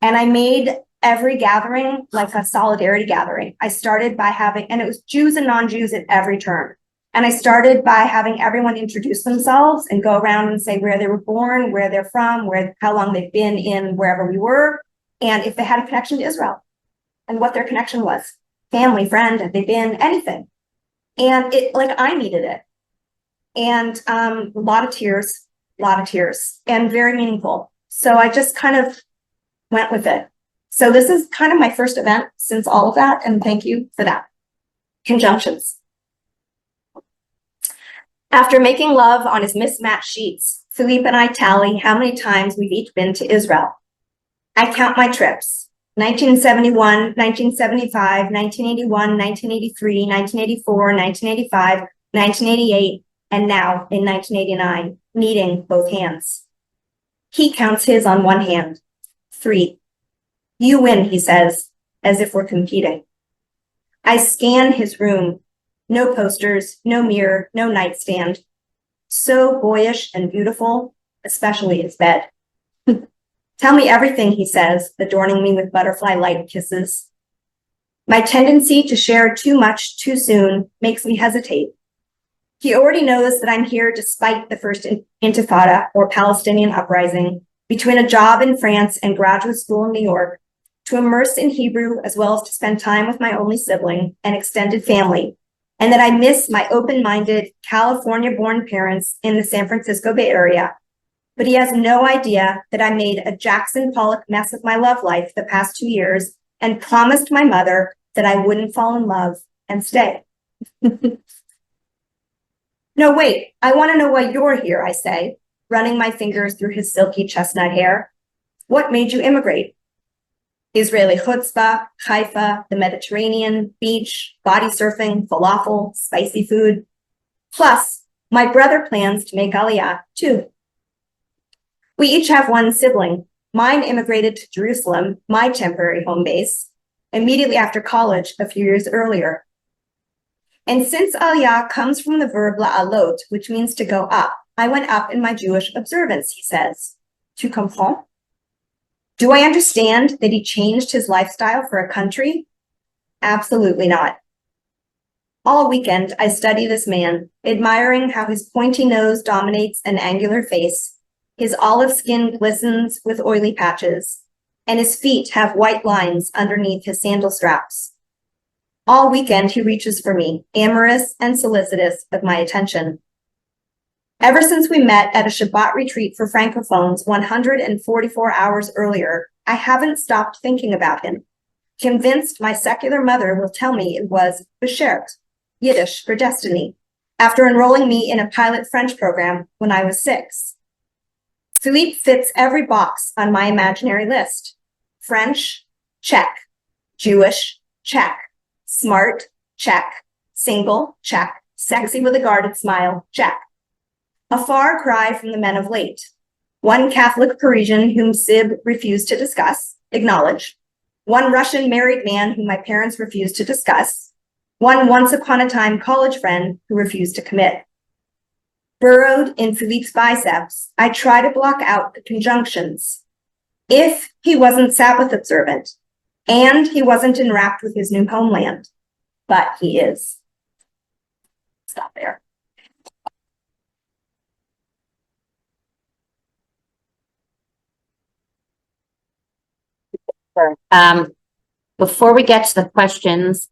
And I made every gathering like a solidarity gathering. I started by having, and it was Jews and non-Jews at every turn. And I started by having everyone introduce themselves and go around and say where they were born, where they're from, how long they've been in wherever we were, and if they had a connection to Israel and what their connection was. Family, friend, have they been, anything. And it, like, I needed it. And a lot of tears, and very meaningful. So I just kind of went with it. So this is kind of my first event since all of that, and thank you for that. Conjunctions. After making love on his mismatched sheets, Philippe and I tally how many times we've each been to Israel. I count my trips. 1971, 1975, 1981, 1983, 1984, 1985, 1988, and now in 1989, needing both hands. He counts his on one hand. 3. You win, he says, as if we're competing. I scan his room. No posters, no mirror, no nightstand. So boyish and beautiful, especially his bed. Tell me everything, he says, adorning me with butterfly light kisses. My tendency to share too much too soon makes me hesitate. He already knows that I'm here despite the first intifada or Palestinian uprising, between a job in France and graduate school in New York, to immerse in Hebrew as well as to spend time with my only sibling and extended family, and that I miss my open-minded California-born parents in the San Francisco Bay Area. But he has no idea that I made a Jackson Pollock mess of my love life the past 2 years and promised my mother that I wouldn't fall in love and stay. No, wait, I want to know why you're here, I say, running my fingers through his silky chestnut hair. What made you immigrate? Israeli chutzpah, Haifa, the Mediterranean, beach, body surfing, falafel, spicy food. Plus, my brother plans to make Aliyah, too. We each have one sibling. Mine immigrated to Jerusalem, my temporary home base, immediately after college a few years earlier. And since Aliyah comes from the verb la'alot, which means to go up, I went up in my Jewish observance, he says. Tu comprends? Do I understand that he changed his lifestyle for a country? Absolutely not. All weekend, I study this man, admiring how his pointy nose dominates an angular face, his olive skin glistens with oily patches, and his feet have white lines underneath his sandal straps. All weekend, he reaches for me, amorous and solicitous of my attention. Ever since we met at a Shabbat retreat for Francophones 144 hours earlier, I haven't stopped thinking about him, convinced my secular mother will tell me it was beshert, Yiddish for destiny, after enrolling me in a pilot French program when I was 6. Philippe fits every box on my imaginary list. French, check. Jewish, check. Smart, check. Single, check. Sexy with a guarded smile, check. A far cry from the men of late. One Catholic Parisian whom Sib refused to discuss, acknowledge. One Russian married man whom my parents refused to discuss. One once upon a time college friend who refused to commit. Burrowed in Philippe's biceps, I try to block out the conjunctions. If he wasn't Sabbath observant, and he wasn't enwrapped with his new homeland, but he is. Stop there. Before we get to the questions,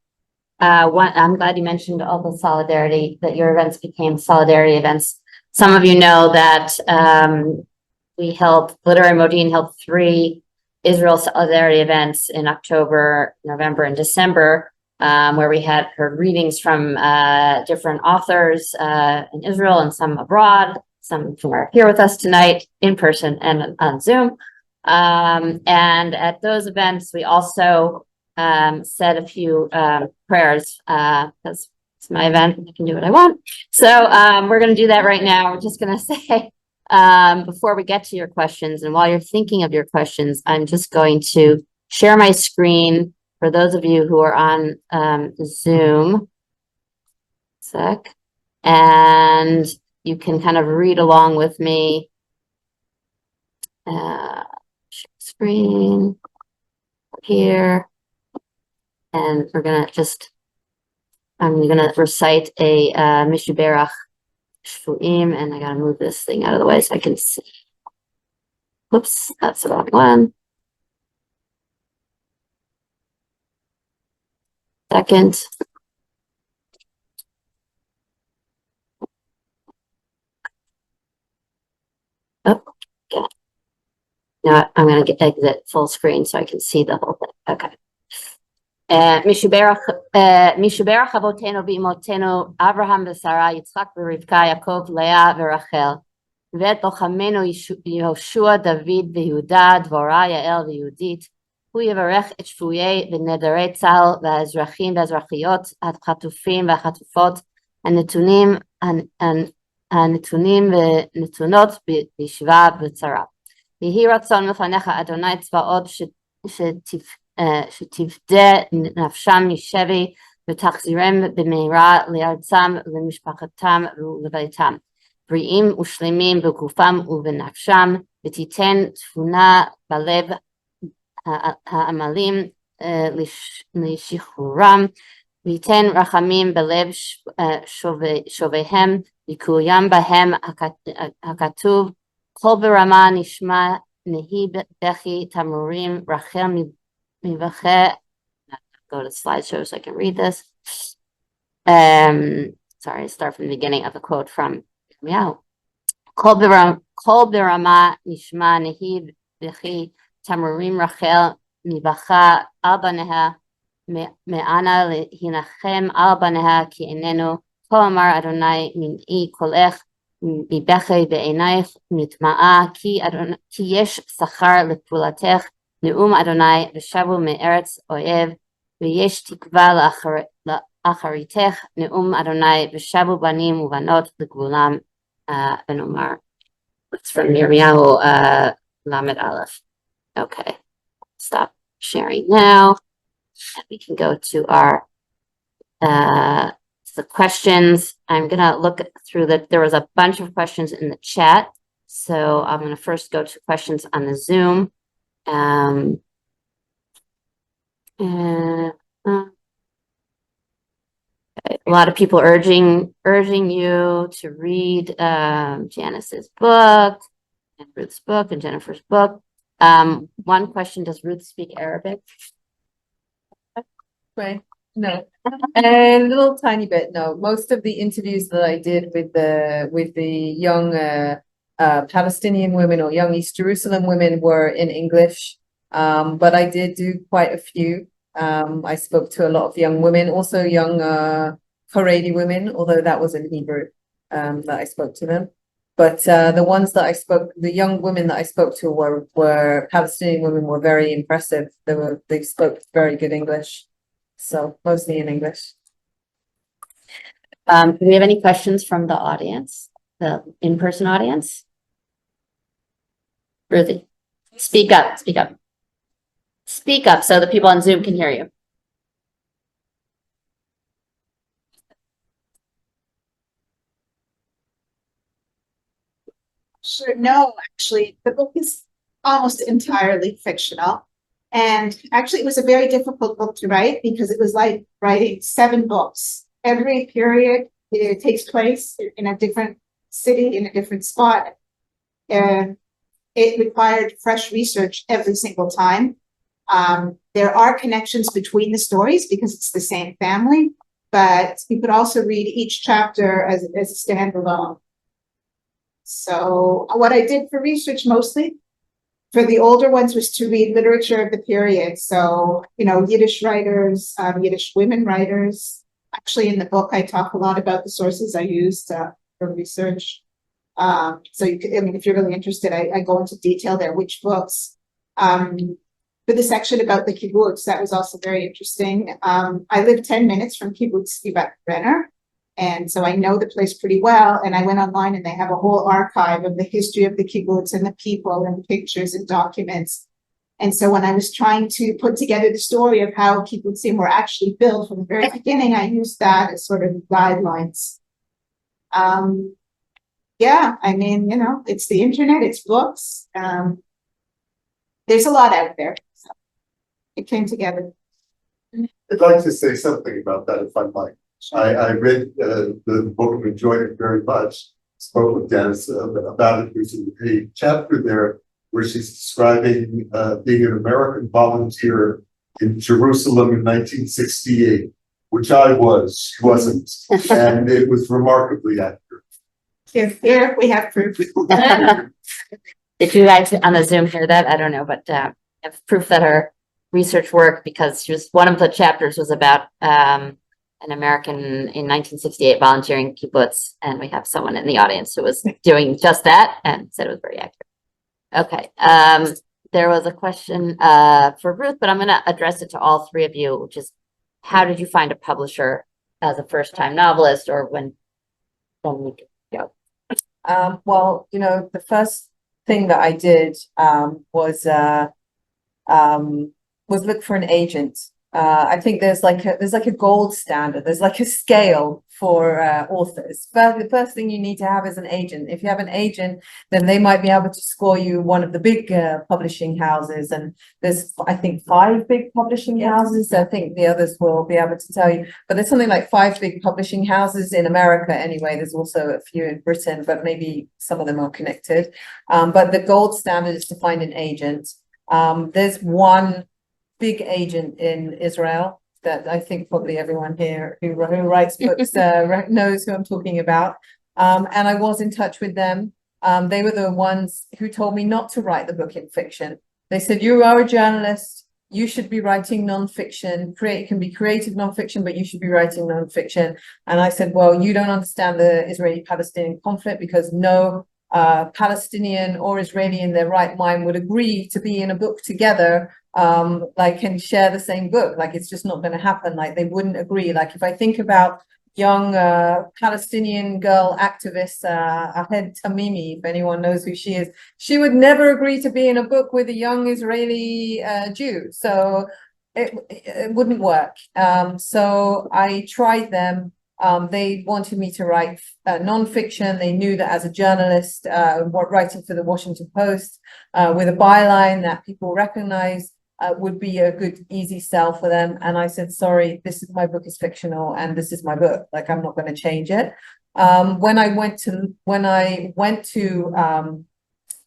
I'm glad you mentioned all the solidarity, that your events became solidarity events. Some of you know that Literary Modiin held 3 Israel solidarity events in October, November, and December. where we had heard readings from different authors in Israel and some abroad, some who are here with us tonight in person and on Zoom. And at those events, we also said a few prayers because it's my event and I can do what I want. So we're going to do that right now. We're just going to say, before we get to your questions, and while you're thinking of your questions, I'm just going to share my screen for those of you who are on Zoom. And you can kind of read along with me. Share screen here. And we're gonna I'm gonna recite a Mishuberach Shvuim, and I gotta move this thing out of the way so I can see. Whoops, that's the wrong one. Second. Oh, okay. Now I'm gonna exit full screen so I can see the whole thing. Okay. משובח אבותינו ואמותינו אברהם ושרה, יצחק ורבקה, יעקב, לאה ורחל, ואת לוחמנו יהושע, דוד ויהודה, דבורה, יעל ויהודית. הוא יברך את שבויי ונעדרי צה"ל והאזרחים והאזרחיות, החטופים והחטופות, הנתונים ונתונות בישיבה וצרה. יהי רצון לפניך אדוני צבאות שתפדה נפשם משבי ותחזירם במהרה לארצם למשפחתם ולביתם, בריאים ושלמים בגופם ובנפשם, ותיתן תבונה בלב העמלים לשחרורם, ויתן רחמים בלב שוביהם, יקוים בהם הכתוב, כל ברמה נשמע נהי בכי תמרורים רחל מבכה. Go to slideshow so I can read this. Sorry, I start from the beginning of the quote from Yirmiyahu. כל ברמה נשמע נהי בכי תמרורים רחל מבכה על בניה, מאנה להנחם על בניה כי איננו, כה אמר אדוני מנעי קולך מבכי בעינייך נטמעה, כי יש שכר לפעולתך, נאום אדוני ושבו מארץ אויב, ויש תקווה לאחריתך, נאום אדוני ושבו בנים ובנות לגבולם, ונאמר. It's from Yirmiyahu Lamed Aleph. Okay, stop sharing now. We can go to our the questions. I'm gonna look through that. There was a bunch of questions in the chat, so I'm gonna first go to questions on the Zoom. A lot of people urging you to read Janice's book and Ruth's book and Jennifer's book. One question: does Ruth speak Arabic? Right. No, a little tiny bit. No, most of the interviews that I did with the young Palestinian women or young East Jerusalem women were in English. But I did do quite a few. I spoke to a lot of young women, also young Haredi women, although that was in Hebrew that I spoke to them. But the young women that I spoke to were Palestinian women, were very impressive. They spoke very good English. So mostly in English. Do we have any questions from the audience, the in-person audience? Ruthie, speak up, speak up. Speak up so the people on Zoom can hear you. Sure. No, actually, the book is almost entirely fictional. And actually, it was a very difficult book to write because it was like writing 7 books. Every period, it takes place in a different city, in a different spot. And it required fresh research every single time. There are connections between the stories because it's the same family, but you could also read each chapter as a standalone. So what I did for research mostly for the older ones was to read literature of the period. So, Yiddish writers, Yiddish women writers. Actually, in the book, I talk a lot about the sources I used for research. So you could, if you're really interested, I go into detail there, which books. For the section about the kibbutz, that was also very interesting. I live 10 minutes from kibbutz Givat Brenner, and so I know the place pretty well. And I went online, and they have a whole archive of the history of the kibbutz and the people and pictures and documents. And so when I was trying to put together the story of how kibbutzim were actually built from the very beginning, I used that as sort of guidelines. Yeah, I mean, it's the internet, it's books. There's a lot out there. So it came together. I'd like to say something about that, if I might. I read the book and enjoyed it very much. Spoke with Janice about it. There's a chapter there where she's describing being an American volunteer in Jerusalem in 1968, which I was. She wasn't, and it was remarkably accurate. Here we have proof. Did you guys on the Zoom hear that? I don't know, but have proof that her research worked, because one of the chapters was about an American in 1968 volunteering kibbutz, and we have someone in the audience who was doing just that and said it was very accurate. Okay, there was a question for Ruth, but I'm going to address it to all three of you, which is, how did you find a publisher as a first-time novelist, or when we could go? Well, the first thing that I did was look for an agent. I think there's like a gold standard. There's like a scale for authors. But the first thing you need to have is an agent. If you have an agent, then they might be able to score you one of the big publishing houses. And there's, I think, 5 big publishing houses. I think the others will be able to tell you. But there's something like 5 big publishing houses in America anyway. There's also a few in Britain, but maybe some of them are connected. But the gold standard is to find an agent. There's one big agent in Israel that I think probably everyone here who writes books knows who I'm talking about. And I was in touch with them. They were the ones who told me not to write the book in fiction. They said, you are a journalist, you should be writing nonfiction. It can be creative nonfiction, but you should be writing nonfiction. And I said, well, you don't understand the Israeli-Palestinian conflict, because no Palestinian or Israeli in their right mind would agree to be in a book together, and share the same book. Like, it's just not going to happen. Like, they wouldn't agree. Like, if I think about young Palestinian girl activist Ahed Tamimi, if anyone knows who she is, she would never agree to be in a book with a young Israeli Jew. So it wouldn't work. So I tried them. They wanted me to write nonfiction. They knew that as a journalist, writing for the Washington Post with a byline that people recognize would be a good, easy sell for them. And I said, sorry, my book is fictional, and this is my book. Like, I'm not going to change it. When I went to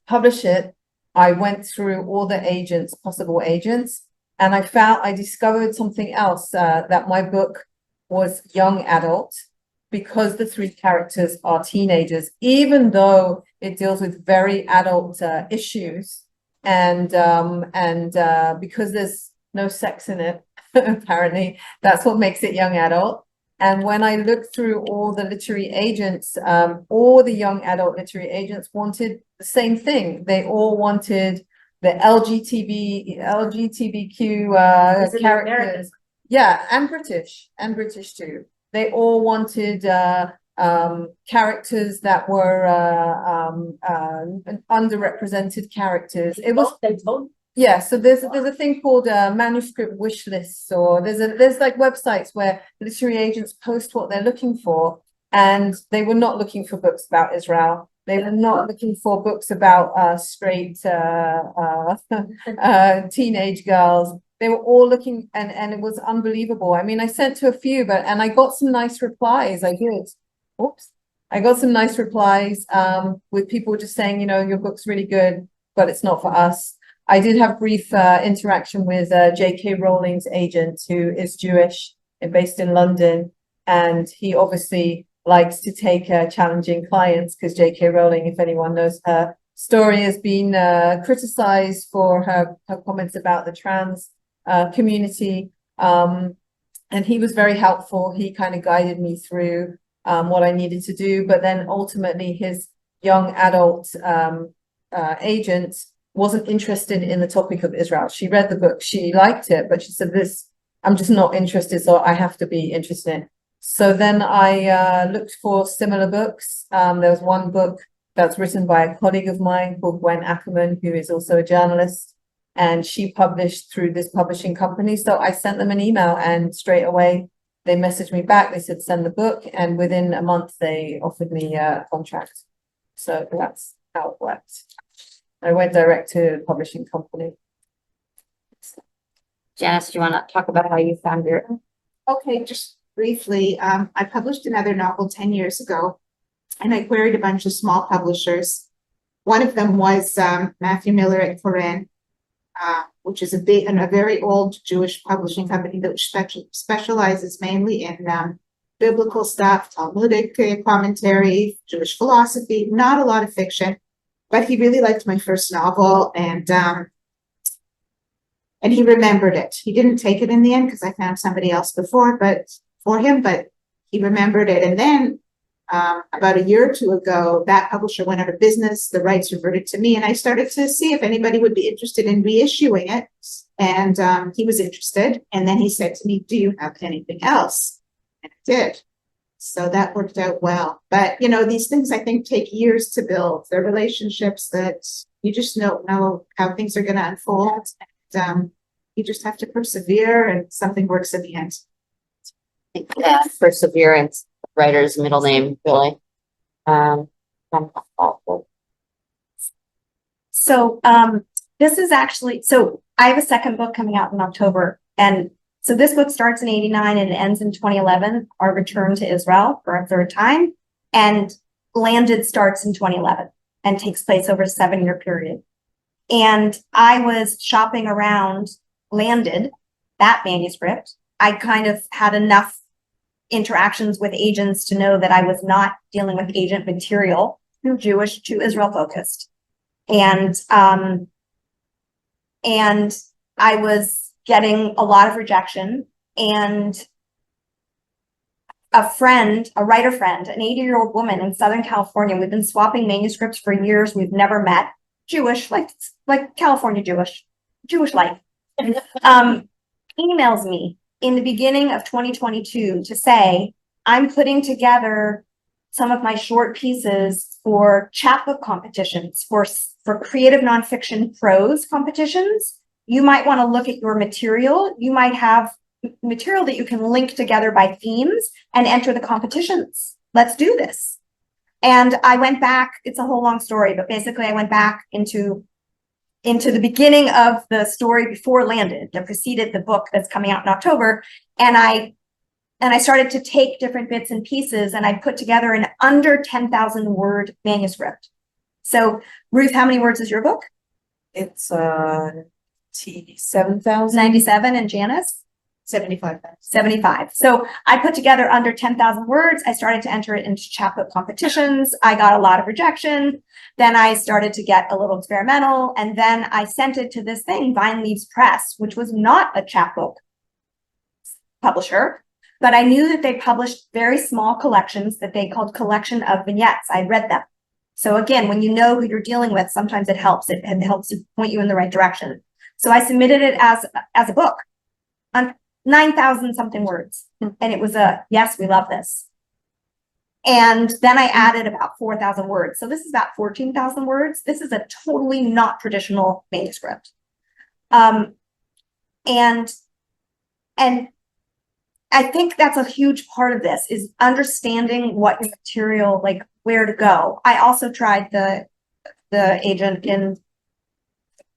publish it, I went through all the possible agents, and I discovered something else, that my book was young adult, because the 3 characters are teenagers, even though it deals with very adult issues, and because there's no sex in it, apparently that's what makes it young adult. And when I looked through all the literary agents, all the young adult literary agents wanted the same thing. They all wanted the LGBTQ characters. Yeah, and British too. They all wanted characters that were underrepresented characters. It was yeah. So there's a thing called manuscript wish lists, or there's like websites where literary agents post what they're looking for, and they were not looking for books about Israel. They were not looking for books about straight teenage girls. They were all looking, and it was unbelievable. I mean, I sent to a few, and I got some nice replies. I got some nice replies with people just saying, your book's really good, but it's not for us. I did have brief interaction with J.K. Rowling's agent, who is Jewish and based in London, and he obviously likes to take challenging clients, because J.K. Rowling, if anyone knows her, story has been criticized for her comments about the trans community. And he was very helpful. He kind of guided me through what I needed to do. But then ultimately his young adult agent wasn't interested in the topic of Israel. She read the book, she liked it, but she said, I'm just not interested, so I have to be interested. So then I looked for similar books. There was one book that's written by a colleague of mine called Gwen Ackerman, who is also a journalist, and she published through this publishing company. So I sent them an email, and straight away they messaged me back. They said, send the book, and within a month they offered me a contract. So that's how it worked. I went direct to the publishing company. Janice, do you want to talk about how you found your? Okay, just briefly, I published another novel 10 years ago, and I queried a bunch of small publishers. One of them was Matthew Miller at Koren, which is a very old Jewish publishing company that specializes mainly in biblical stuff, Talmudic commentary, Jewish philosophy, not a lot of fiction. But he really liked my first novel, and he remembered it. He didn't take it in the end because I found somebody else for him, but he remembered it. And then about a year or two ago, that publisher went out of business. The rights reverted to me, and I started to see if anybody would be interested in reissuing it. And he was interested. And then he said to me, do you have anything else? And I did. So that worked out well. But, you know, these things I think take years to build. They're relationships that you just don't know how things are going to unfold. And you just have to persevere, and something works in the end. Yeah, perseverance, writer's middle name, really. So this is actually, so I have a second book coming out in October, and so this book starts in 89 and it ends in 2011, our return to Israel for a third time, and Landed starts in 2011 and takes place over a 7-year period. And I was shopping around Landed, that manuscript. I kind of had enough interactions with agents to know that I was not dealing with agent material, too Jewish, too Israel focused. And I was getting a lot of rejection, and a writer friend, an 80-year-old woman in Southern California, we've been swapping manuscripts for years, we've never met, Jewish, like California Jewish life, emails me in the beginning of 2022 to say, I'm putting together some of my short pieces for chapbook competitions, for creative nonfiction prose competitions. You might want to look at your material. You might have material that you can link together by themes and enter the competitions. Let's do this. And I went back, it's a whole long story, but basically I went back into the beginning of the story before Landed, that preceded the book that's coming out in October. And I started to take different bits and pieces, and I put together an under 10,000 word manuscript. So Ruth, how many words is your book? It's 7,000. 97, and Janice? 75. 75. So I put together under 10,000 words. I started to enter it into chapbook competitions. I got a lot of rejection. Then I started to get a little experimental. And then I sent it to this thing, Vine Leaves Press, which was not a chapbook publisher, but I knew that they published very small collections that they called Collection of Vignettes. I read them. So again, when you know who you're dealing with, sometimes it helps. It helps to point you in the right direction. So I submitted it as a book on 9,000 something words. And it was yes, we love this. And then I added about 4,000 words. So this is about 14,000 words. This is a totally not traditional manuscript. And I think that's a huge part of this, is understanding what your material, like where to go. I also tried the agent in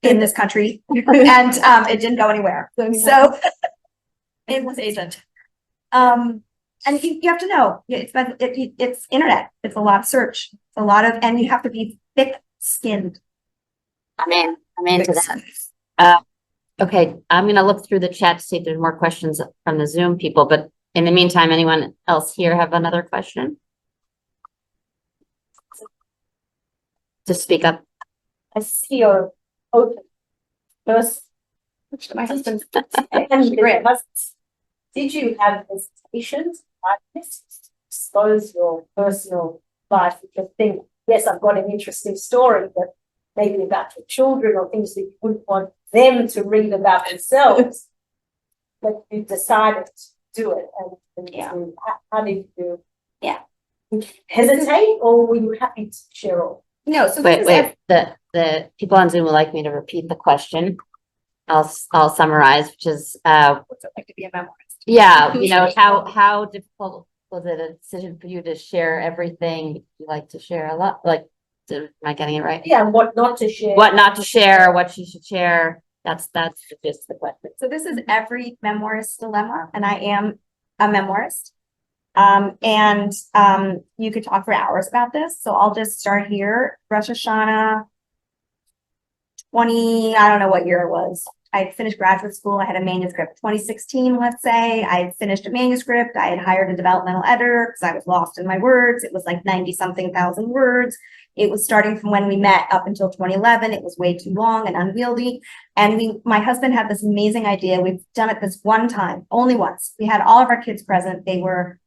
this country, and it didn't go anywhere. So it was agent. And you have to know, it's internet. It's a lot of search. It's a lot of, and you have to be thick-skinned. I'm into that. Okay, I'm gonna look through the chat to see if there's more questions from the Zoom people, but in the meantime, anyone else here have another question? To speak up. I see you're open. First, My husband's and great. Did you have hesitations like this to expose your personal life? If you think, yes, I've got an interesting story, but maybe about your children or things that you wouldn't want them to read about themselves, but you decided to do it. And Yeah. how did you? Yeah. Hesitate, or were you happy to share all? No, so this Wait, is wait, the people on Zoom would like me to repeat the question. I'll summarize, which is, what's it like to be a memoirist? yeah, you know, how difficult was it a decision for you to share everything you like to share a lot, like, am I getting it right? Yeah, what not to share. What not to share, what you should share, that's just the question. So this is every memoirist's dilemma, and I am a memoirist. You could talk for hours about this, so I'll just start here. Rosh Hashanah 20, I don't know what year it was. I had finished graduate school, I had a manuscript, 2016, let's say. I had finished a manuscript, I had hired a developmental editor because I was lost in my words. It was like 90-something thousand words. It was starting from when we met up until 2011. It was way too long and unwieldy. And my husband had this amazing idea. We've done it this one time, only once. We had all of our kids present. They were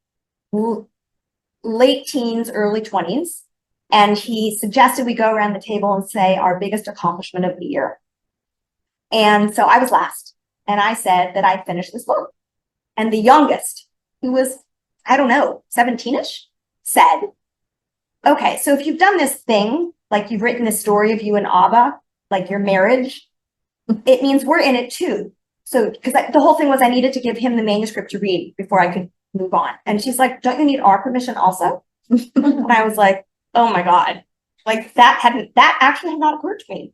late teens, early 20s. And he suggested we go around the table and say our biggest accomplishment of the year. And so I was last. And I said that I finished this book. And the youngest, who was, I don't know, 17-ish, said, okay, so if you've done this thing, like you've written this story of you and Abba, like your marriage, it means we're in it too. So, because the whole thing was I needed to give him the manuscript to read before I could move on. And she's like, don't you need our permission also? And I was like, oh my God, like that actually had not occurred to me.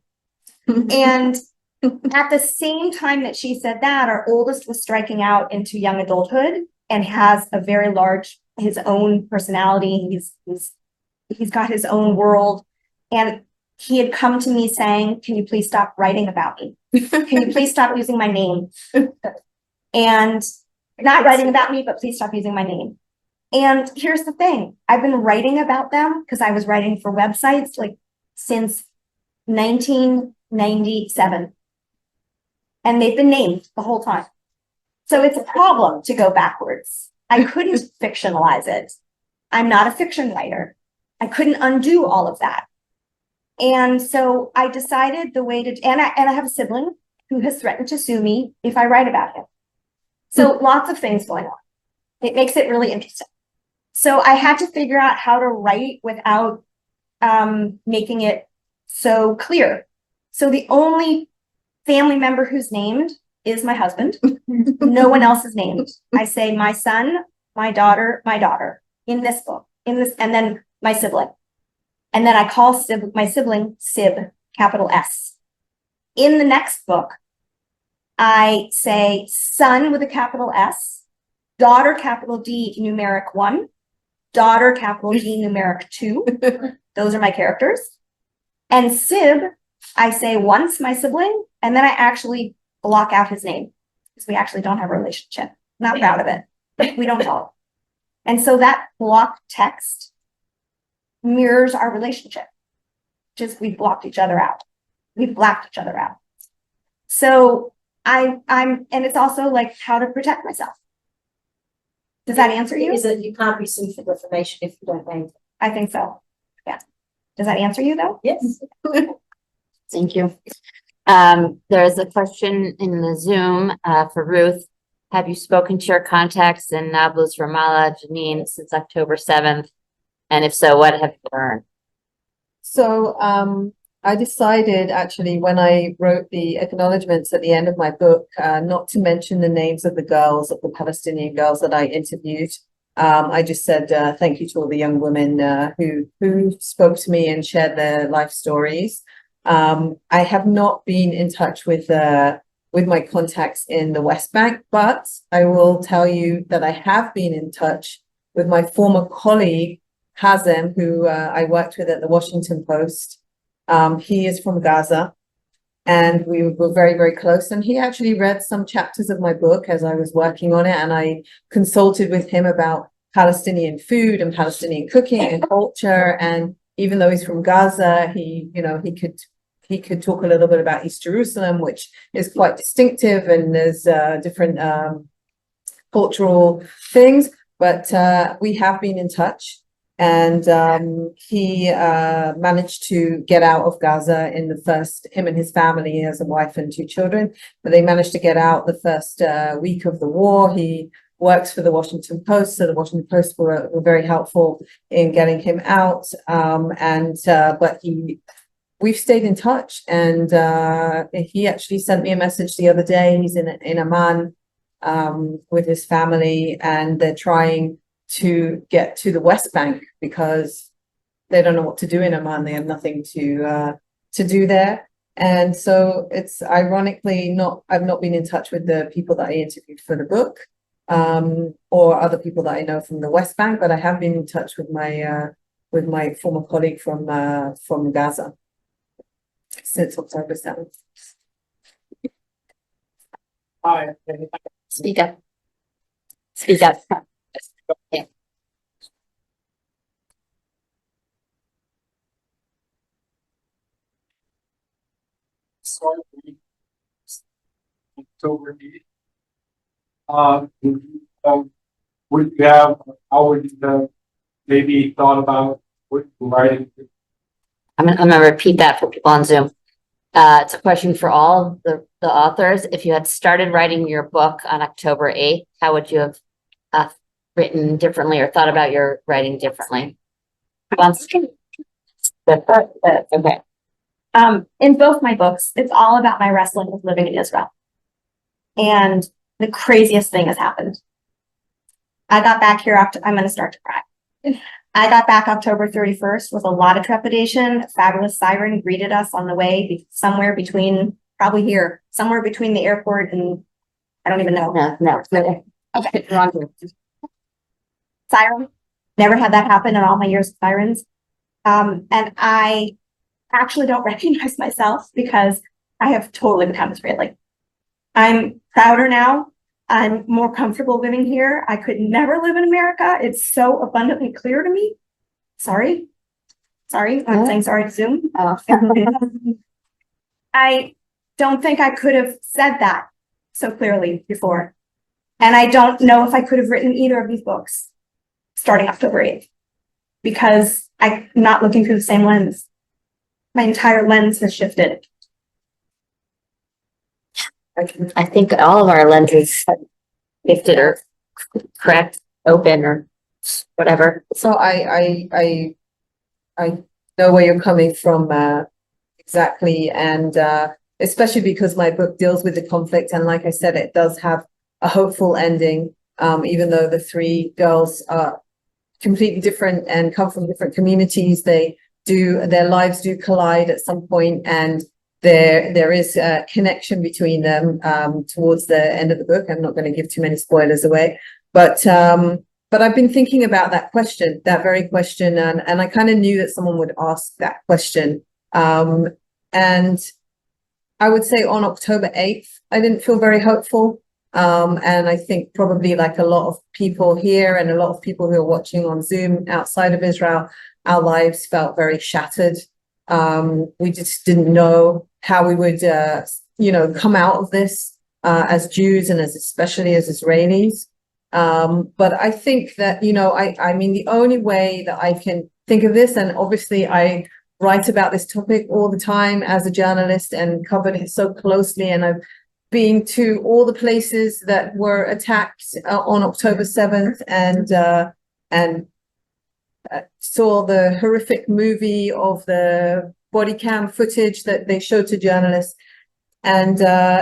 And at the same time that she said that, our oldest was striking out into young adulthood and has a very large, his own personality. He's got his own world. And he had come to me saying, can you please stop writing about me? Can you please stop using my name? And not writing about me, but please stop using my name. And here's the thing. I've been writing about them because I was writing for websites like since 1997. And they've been named the whole time. So it's a problem to go backwards. I couldn't fictionalize it. I'm not a fiction writer. I couldn't undo all of that. And so I decided the way to, and I have a sibling who has threatened to sue me if I write about him. So lots of things going on. It makes it really interesting. So I had to figure out how to write without making it so clear. So the only family member who's named is my husband. No one else is named. I say my son, my daughter in this book, and then my sibling. And then I call my sibling Sib, capital S. In the next book, I say son with a capital S, daughter capital D numeric 1, daughter capital D numeric 2. Those are my characters. And Sib, I say once my sibling, and then I actually block out his name because we actually don't have a relationship. Not proud of it. We don't talk. And so that block text mirrors our relationship. Just we've blocked each other out. We've blacked each other out. So I'm, and it's also like how to protect myself. Does that answer you? Is that you can't be sued for defamation if you don't name it? I think so. Yeah. Does that answer you though? Yes. Thank you. There's a question in the Zoom for Ruth. Have you spoken to your contacts in Nablus, Ramallah, Jenin since October 7th? And if so, what have you learned? So I decided actually when I wrote the acknowledgements at the end of my book, not to mention the names of the girls, of the Palestinian girls that I interviewed. I just said thank you to all the young women who spoke to me and shared their life stories. I have not been in touch with my contacts in the West Bank, but I will tell you that I have been in touch with my former colleague, Hazem, who I worked with at the Washington Post. He is from Gaza, and we were very, very close. And he actually read some chapters of my book as I was working on it, and I consulted with him about Palestinian food and Palestinian cooking and culture. And even though he's from Gaza, he he could talk a little bit about East Jerusalem, which is quite distinctive, and there's different cultural things. But we have been in touch, and he managed to get out of Gaza in the first, him and his family, he has a wife and 2 children, but they managed to get out the first week of the war. He works for the Washington Post, so the Washington Post were very helpful in getting him out. But we've stayed in touch, and he actually sent me a message the other day. He's in Amman with his family, and they're trying to get to the West Bank because they don't know what to do in Amman. They have nothing to do there. And so it's ironically I've not been in touch with the people that I interviewed for the book, or other people that I know from the West Bank, but I have been in touch with my former colleague from Gaza since October 7th. Hi. Speak up. Speak up. Yeah. Sorry. October 8th. Would you have, how would you have maybe thought about what writing? I'm gonna repeat that for people on Zoom. It's a question for all the authors. If you had started writing your book on October 8th, how would you have written differently or thought about your writing differently? Okay. In both my books, it's all about my wrestling with living in Israel. And the craziest thing has happened. I got back here after, I'm going to start to cry. I got back October 31st with a lot of trepidation. A fabulous siren greeted us on the way, somewhere between, probably here, somewhere between the airport and I don't even know. No. Okay. Siren. Never had that happen in all my years of sirens. And I actually don't recognize myself because I have totally become Israeli. I'm prouder now. I'm more comfortable living here. I could never live in America. It's so abundantly clear to me. Sorry. I'm saying sorry to Zoom. Oh. I don't think I could have said that so clearly before. And I don't know if I could have written either of these books starting October 8th because I'm not looking through the same lens. My entire lens has shifted. I think all of our lenses shifted or cracked open or whatever. So I know where you're coming from exactly, and especially because my book deals with the conflict, and like I said, it does have a hopeful ending, even though the 3 girls are completely different and come from different communities. Their lives do collide at some point, and there is a connection between them towards the end of the book. I'm not going to give too many spoilers away, but I've been thinking about that question, that very question, and I kind of knew that someone would ask that question. And I would say on October 8th, I didn't feel very hopeful. And I think probably like a lot of people here and a lot of people who are watching on Zoom outside of Israel, our lives felt very shattered. We just didn't know how we would, come out of this as Jews and especially as Israelis. But I think that, I mean, the only way that I can think of this, and obviously I write about this topic all the time as a journalist and covered it so closely, and I've been to all the places that were attacked on October 7th and saw the horrific movie of the body cam footage that they showed to journalists. And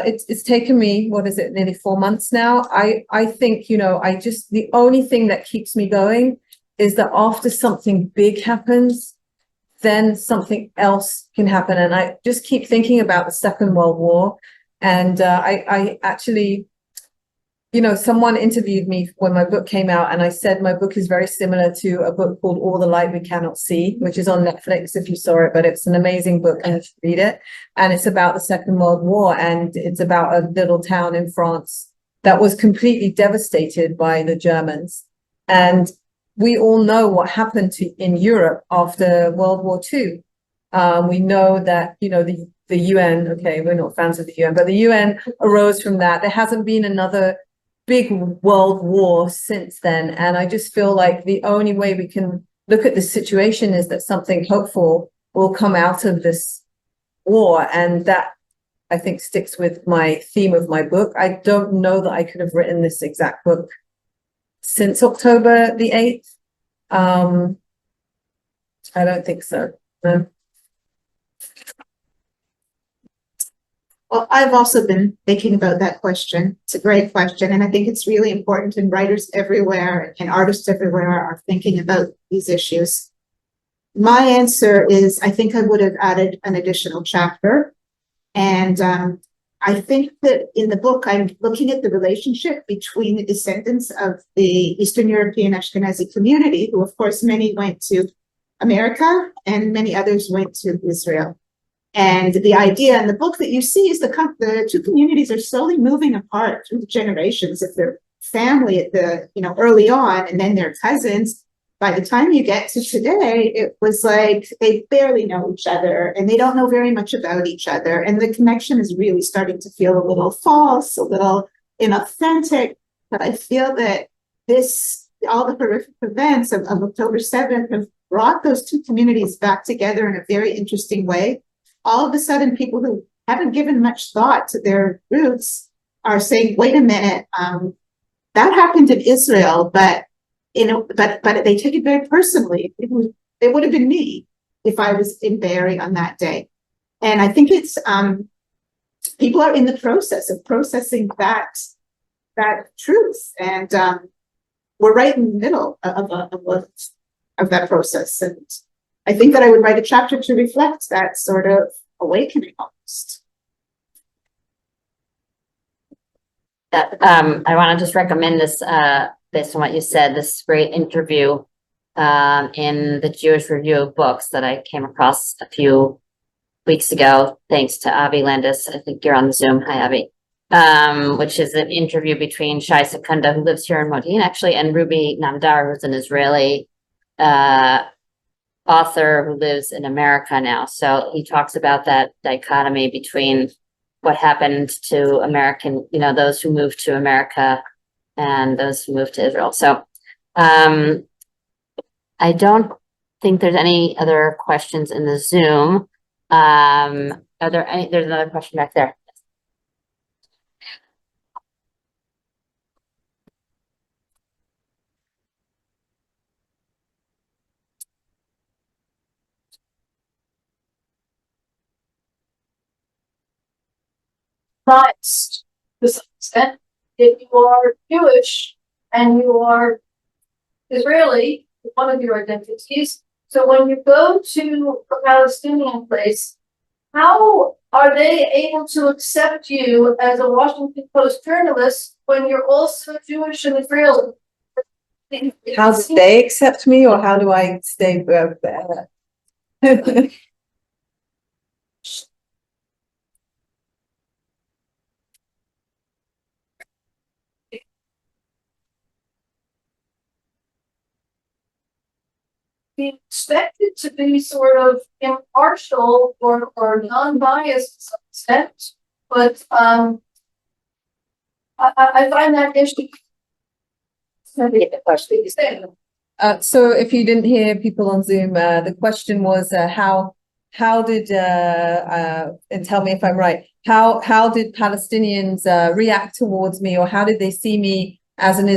it's taken me, nearly 4 months now. I think, the only thing that keeps me going is that after something big happens, then something else can happen. And I just keep thinking about the Second World War. And I actually, someone interviewed me when my book came out, and I said my book is very similar to a book called All the Light We Cannot See, which is on Netflix if you saw it, but it's an amazing book and you should read it. And it's about the Second World War, and it's about a little town in France that was completely devastated by the Germans. And we all know what happened in Europe after World War II. We know that, the the UN, okay, we're not fans of the UN, but the UN arose from that. There hasn't been another big world war since then. And I just feel like the only way we can look at this situation is that something hopeful will come out of this war. And that, I think, sticks with my theme of my book. I don't know that I could have written this exact book since October the 8th. I don't think so. No. Well, I've also been thinking about that question. It's a great question, and I think it's really important, and writers everywhere and artists everywhere are thinking about these issues. My answer is, I think I would have added an additional chapter. And I think that in the book, I'm looking at the relationship between the descendants of the Eastern European Ashkenazi community, who of course many went to America and many others went to Israel. And the idea in the book that you see is the two communities are slowly moving apart through the generations of their family at the, early on, and then their cousins. By the time you get to today, it was like they barely know each other and they don't know very much about each other. And the connection is really starting to feel a little false, a little inauthentic. But I feel that all the horrific events of October 7th have brought those two communities back together in a very interesting way. All of a sudden, people who haven't given much thought to their roots are saying, wait a minute, that happened in Israel, but they take it very personally. It would have been me if I was in Be'eri on that day. And I think it's people are in the process of processing that truth, and we're right in the middle of that process. And I think that I would write a chapter to reflect that sort of awakening almost. I want to just recommend this, based on what you said, this great interview in the Jewish Review of Books that I came across a few weeks ago, thanks to Avi Landis. I think you're on the Zoom. Hi, Avi. Which is an interview between Shai Sekunda, who lives here in Modiin, actually, and Ruby Namdar, who's an Israeli author who lives in America now. So he talks about that dichotomy between what happened to American, those who moved to America and those who moved to Israel. So I don't think there's any other questions in the Zoom. Are there any? There's another question back there. Christ, to some extent, if you are Jewish and you are Israeli, one of your identities. So when you go to a Palestinian place, how are they able to accept you as a Washington Post journalist when you're also Jewish and Israeli? How do they accept me, or how do I stay there? Be expected to be sort of impartial or non-biased to some extent, but I find that issue. So if you didn't hear people on Zoom, the question was how did and tell me if I'm right, how did Palestinians react towards me, or how did they see me as an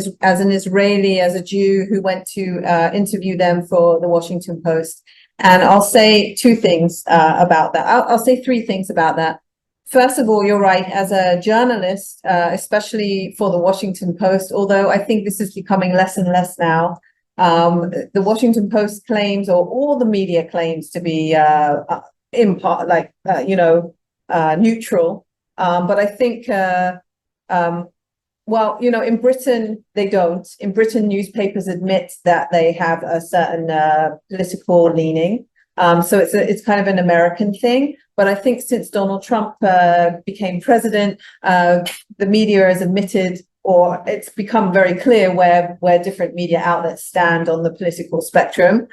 Israeli, as a Jew who went to interview them for the Washington Post? And I'll say two things about that. I'll say three things about that. First of all, you're right, as a journalist, especially for the Washington Post, although I think this is becoming less and less now, the Washington Post claims, or all the media claims, to be neutral. But I think, well, in Britain, they don't. In Britain, newspapers admit that they have a certain political leaning. So it's kind of an American thing. But I think since Donald Trump became president, the media has admitted, or it's become very clear where different media outlets stand on the political spectrum.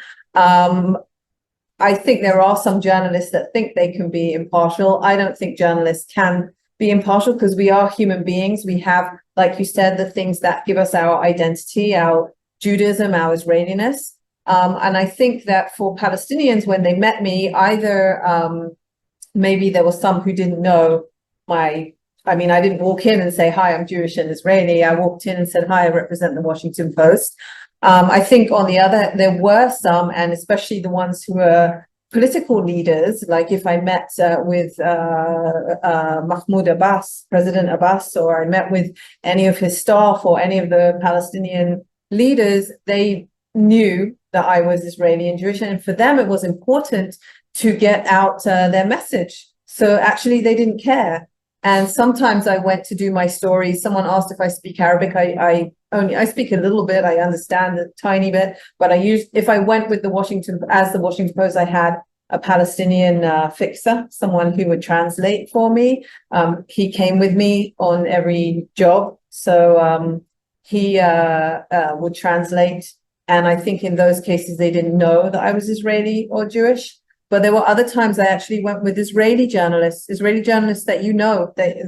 I think there are some journalists that think they can be impartial. I don't think journalists can be impartial because we are human beings. We have, like you said, the things that give us our identity, our Judaism, our Israeliness. And I think that for Palestinians, when they met me, either maybe there were some who didn't know I didn't walk in and say, hi, I'm Jewish and Israeli. I walked in and said, hi, I represent the Washington Post. I think on the other, there were some, and especially the ones who were political leaders, like if I met with Mahmoud Abbas, President Abbas, or I met with any of his staff or any of the Palestinian leaders, they knew that I was Israeli and Jewish, and for them it was important to get out their message. So actually they didn't care. And sometimes I went to do my stories. Someone asked if I speak Arabic. I speak a little bit. I understand a tiny bit, but if I went with the Washington Post, I had a Palestinian fixer, someone who would translate for me. He came with me on every job. So he would translate. And I think in those cases, they didn't know that I was Israeli or Jewish. But there were other times I actually went with Israeli journalists that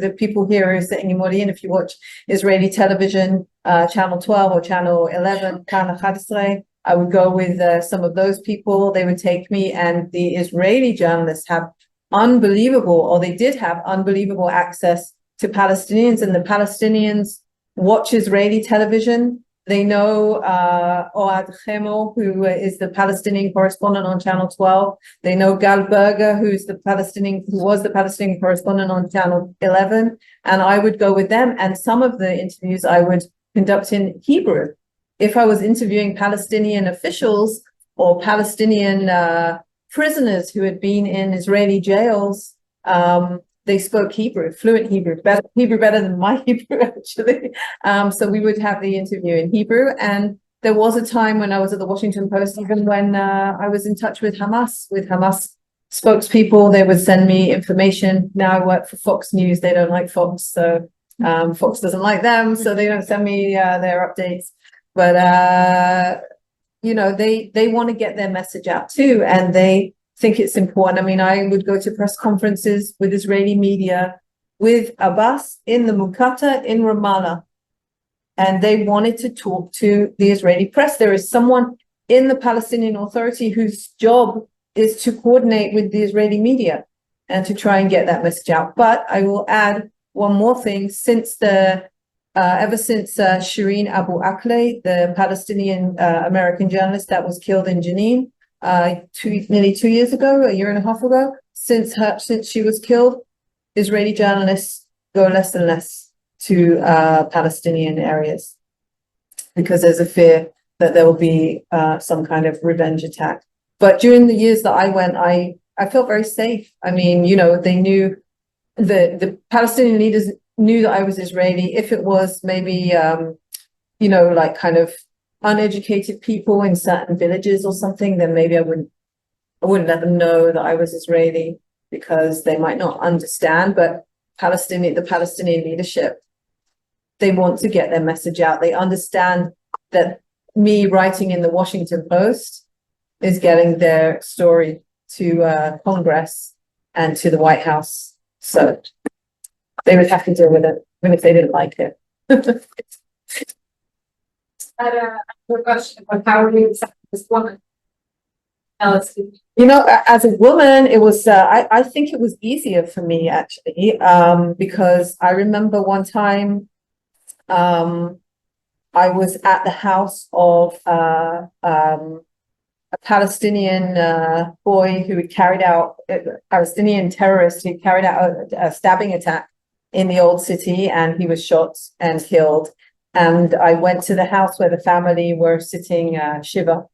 the people here are sitting in Modiin. If you watch Israeli television, Channel 12 or Channel 11, Kan 11, I would go with some of those people. They would take me, and the Israeli journalists did have unbelievable access to Palestinians, and the Palestinians watch Israeli television. They know Oad Chemo, who is the Palestinian correspondent on Channel 12. They know Gal Berger, who was the Palestinian correspondent on Channel 11. And I would go with them. And some of the interviews I would conduct in Hebrew. If I was interviewing Palestinian officials or Palestinian prisoners who had been in Israeli jails, they spoke Hebrew, fluent Hebrew, better than my Hebrew, actually. So we would have the interview in Hebrew. And there was a time when I was at the Washington Post, even when I was in touch with Hamas spokespeople. They would send me information. Now I work for Fox News. They don't like Fox. So Fox doesn't like them. So they don't send me their updates. But, they want to get their message out too. And they think it's important. I mean, I would go to press conferences with Israeli media, with Abbas in the Muqata in Ramallah, and they wanted to talk to the Israeli press. There is someone in the Palestinian Authority whose job is to coordinate with the Israeli media and to try and get that message out. But I will add one more thing. Ever since Shireen Abu Akleh, the Palestinian American journalist that was killed in Jenin, nearly 2 years ago, a year and a half ago, since she was killed, Israeli journalists go less and less to Palestinian areas because there's a fear that there will be some kind of revenge attack. But during the years that I went, I felt very safe. I mean, they knew the Palestinian leaders knew that I was Israeli. If it was maybe, like kind of uneducated people in certain villages or something, then maybe I wouldn't let them know that I was Israeli because they might not understand. But the Palestinian leadership, they want to get their message out. They understand that me writing in the Washington Post is getting their story to Congress and to the White House. So they would have to deal with it, even if they didn't like it. Question on how you accept this woman. As a woman, it was, I think it was easier for me actually, because I remember one time I was at the house of a Palestinian boy who had carried out, a Palestinian terrorist who carried out a stabbing attack in the old city, and he was shot and killed. And I went to the house where the family were sitting Shiva,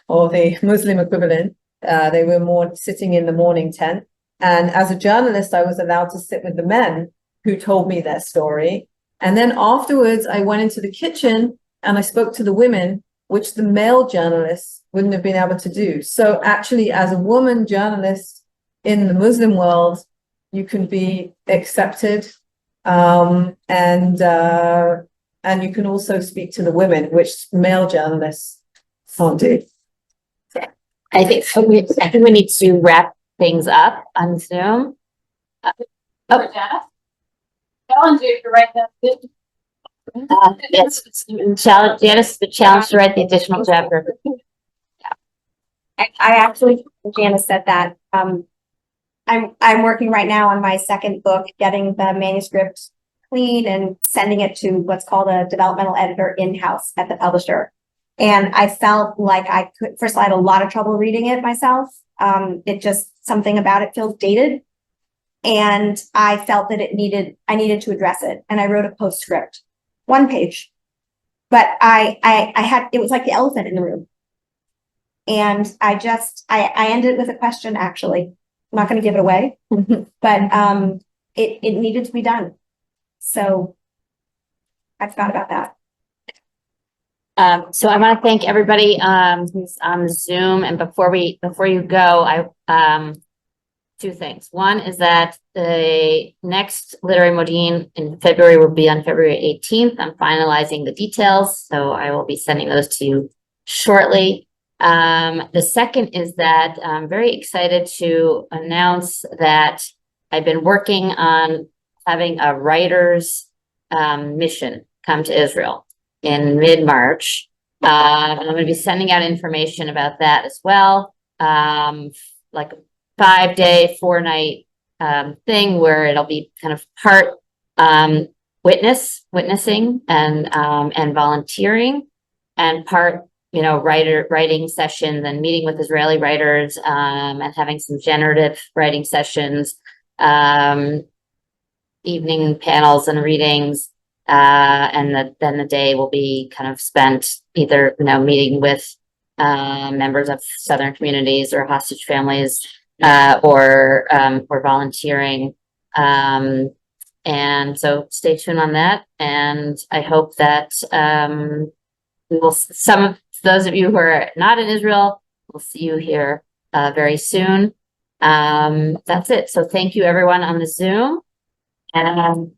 or the Muslim equivalent. They were sitting in the mourning tent. And as a journalist, I was allowed to sit with the men who told me their story. And then afterwards, I went into the kitchen and I spoke to the women, which the male journalists wouldn't have been able to do. So actually, as a woman journalist in the Muslim world, you can be accepted, and you can also speak to the women, which male journalists can't do. I think we need to wrap things up on Zoom. Yes, challenge, Janice, the challenge to write the additional chapter. I actually, Janice said that, I'm working right now on my second book, getting the manuscript clean and sending it to what's called a developmental editor in-house at the publisher. And I felt like I could, first of all, I had a lot of trouble reading it myself. It just, something about it feels dated. And I felt that I needed to address it. And I wrote a postscript, 1 page. But I had, it was like the elephant in the room. And I ended with a question, actually. I'm not going to give it away, but it needed to be done. So I forgot about that. So I want to thank everybody who's on Zoom. And before you go, I 2 things. One is that the next Literary Modiin in February will be on February 18th. I'm finalizing the details, so I will be sending those to you shortly. The second is that I'm very excited to announce that I've been working on having a writer's mission come to Israel in mid-March. And I'm going to be sending out information about that as well. Like a 5-day, 4-night thing where it'll be kind of part witnessing and volunteering, and part writing sessions and meeting with Israeli writers and having some generative writing sessions, evening panels and readings, and then the day will be kind of spent either meeting with members of Southern communities or hostage families, or volunteering. And so stay tuned on that, and I hope that we will, some of those of you who are not in Israel, we'll see you here very soon. That's it. So thank you everyone on the Zoom, and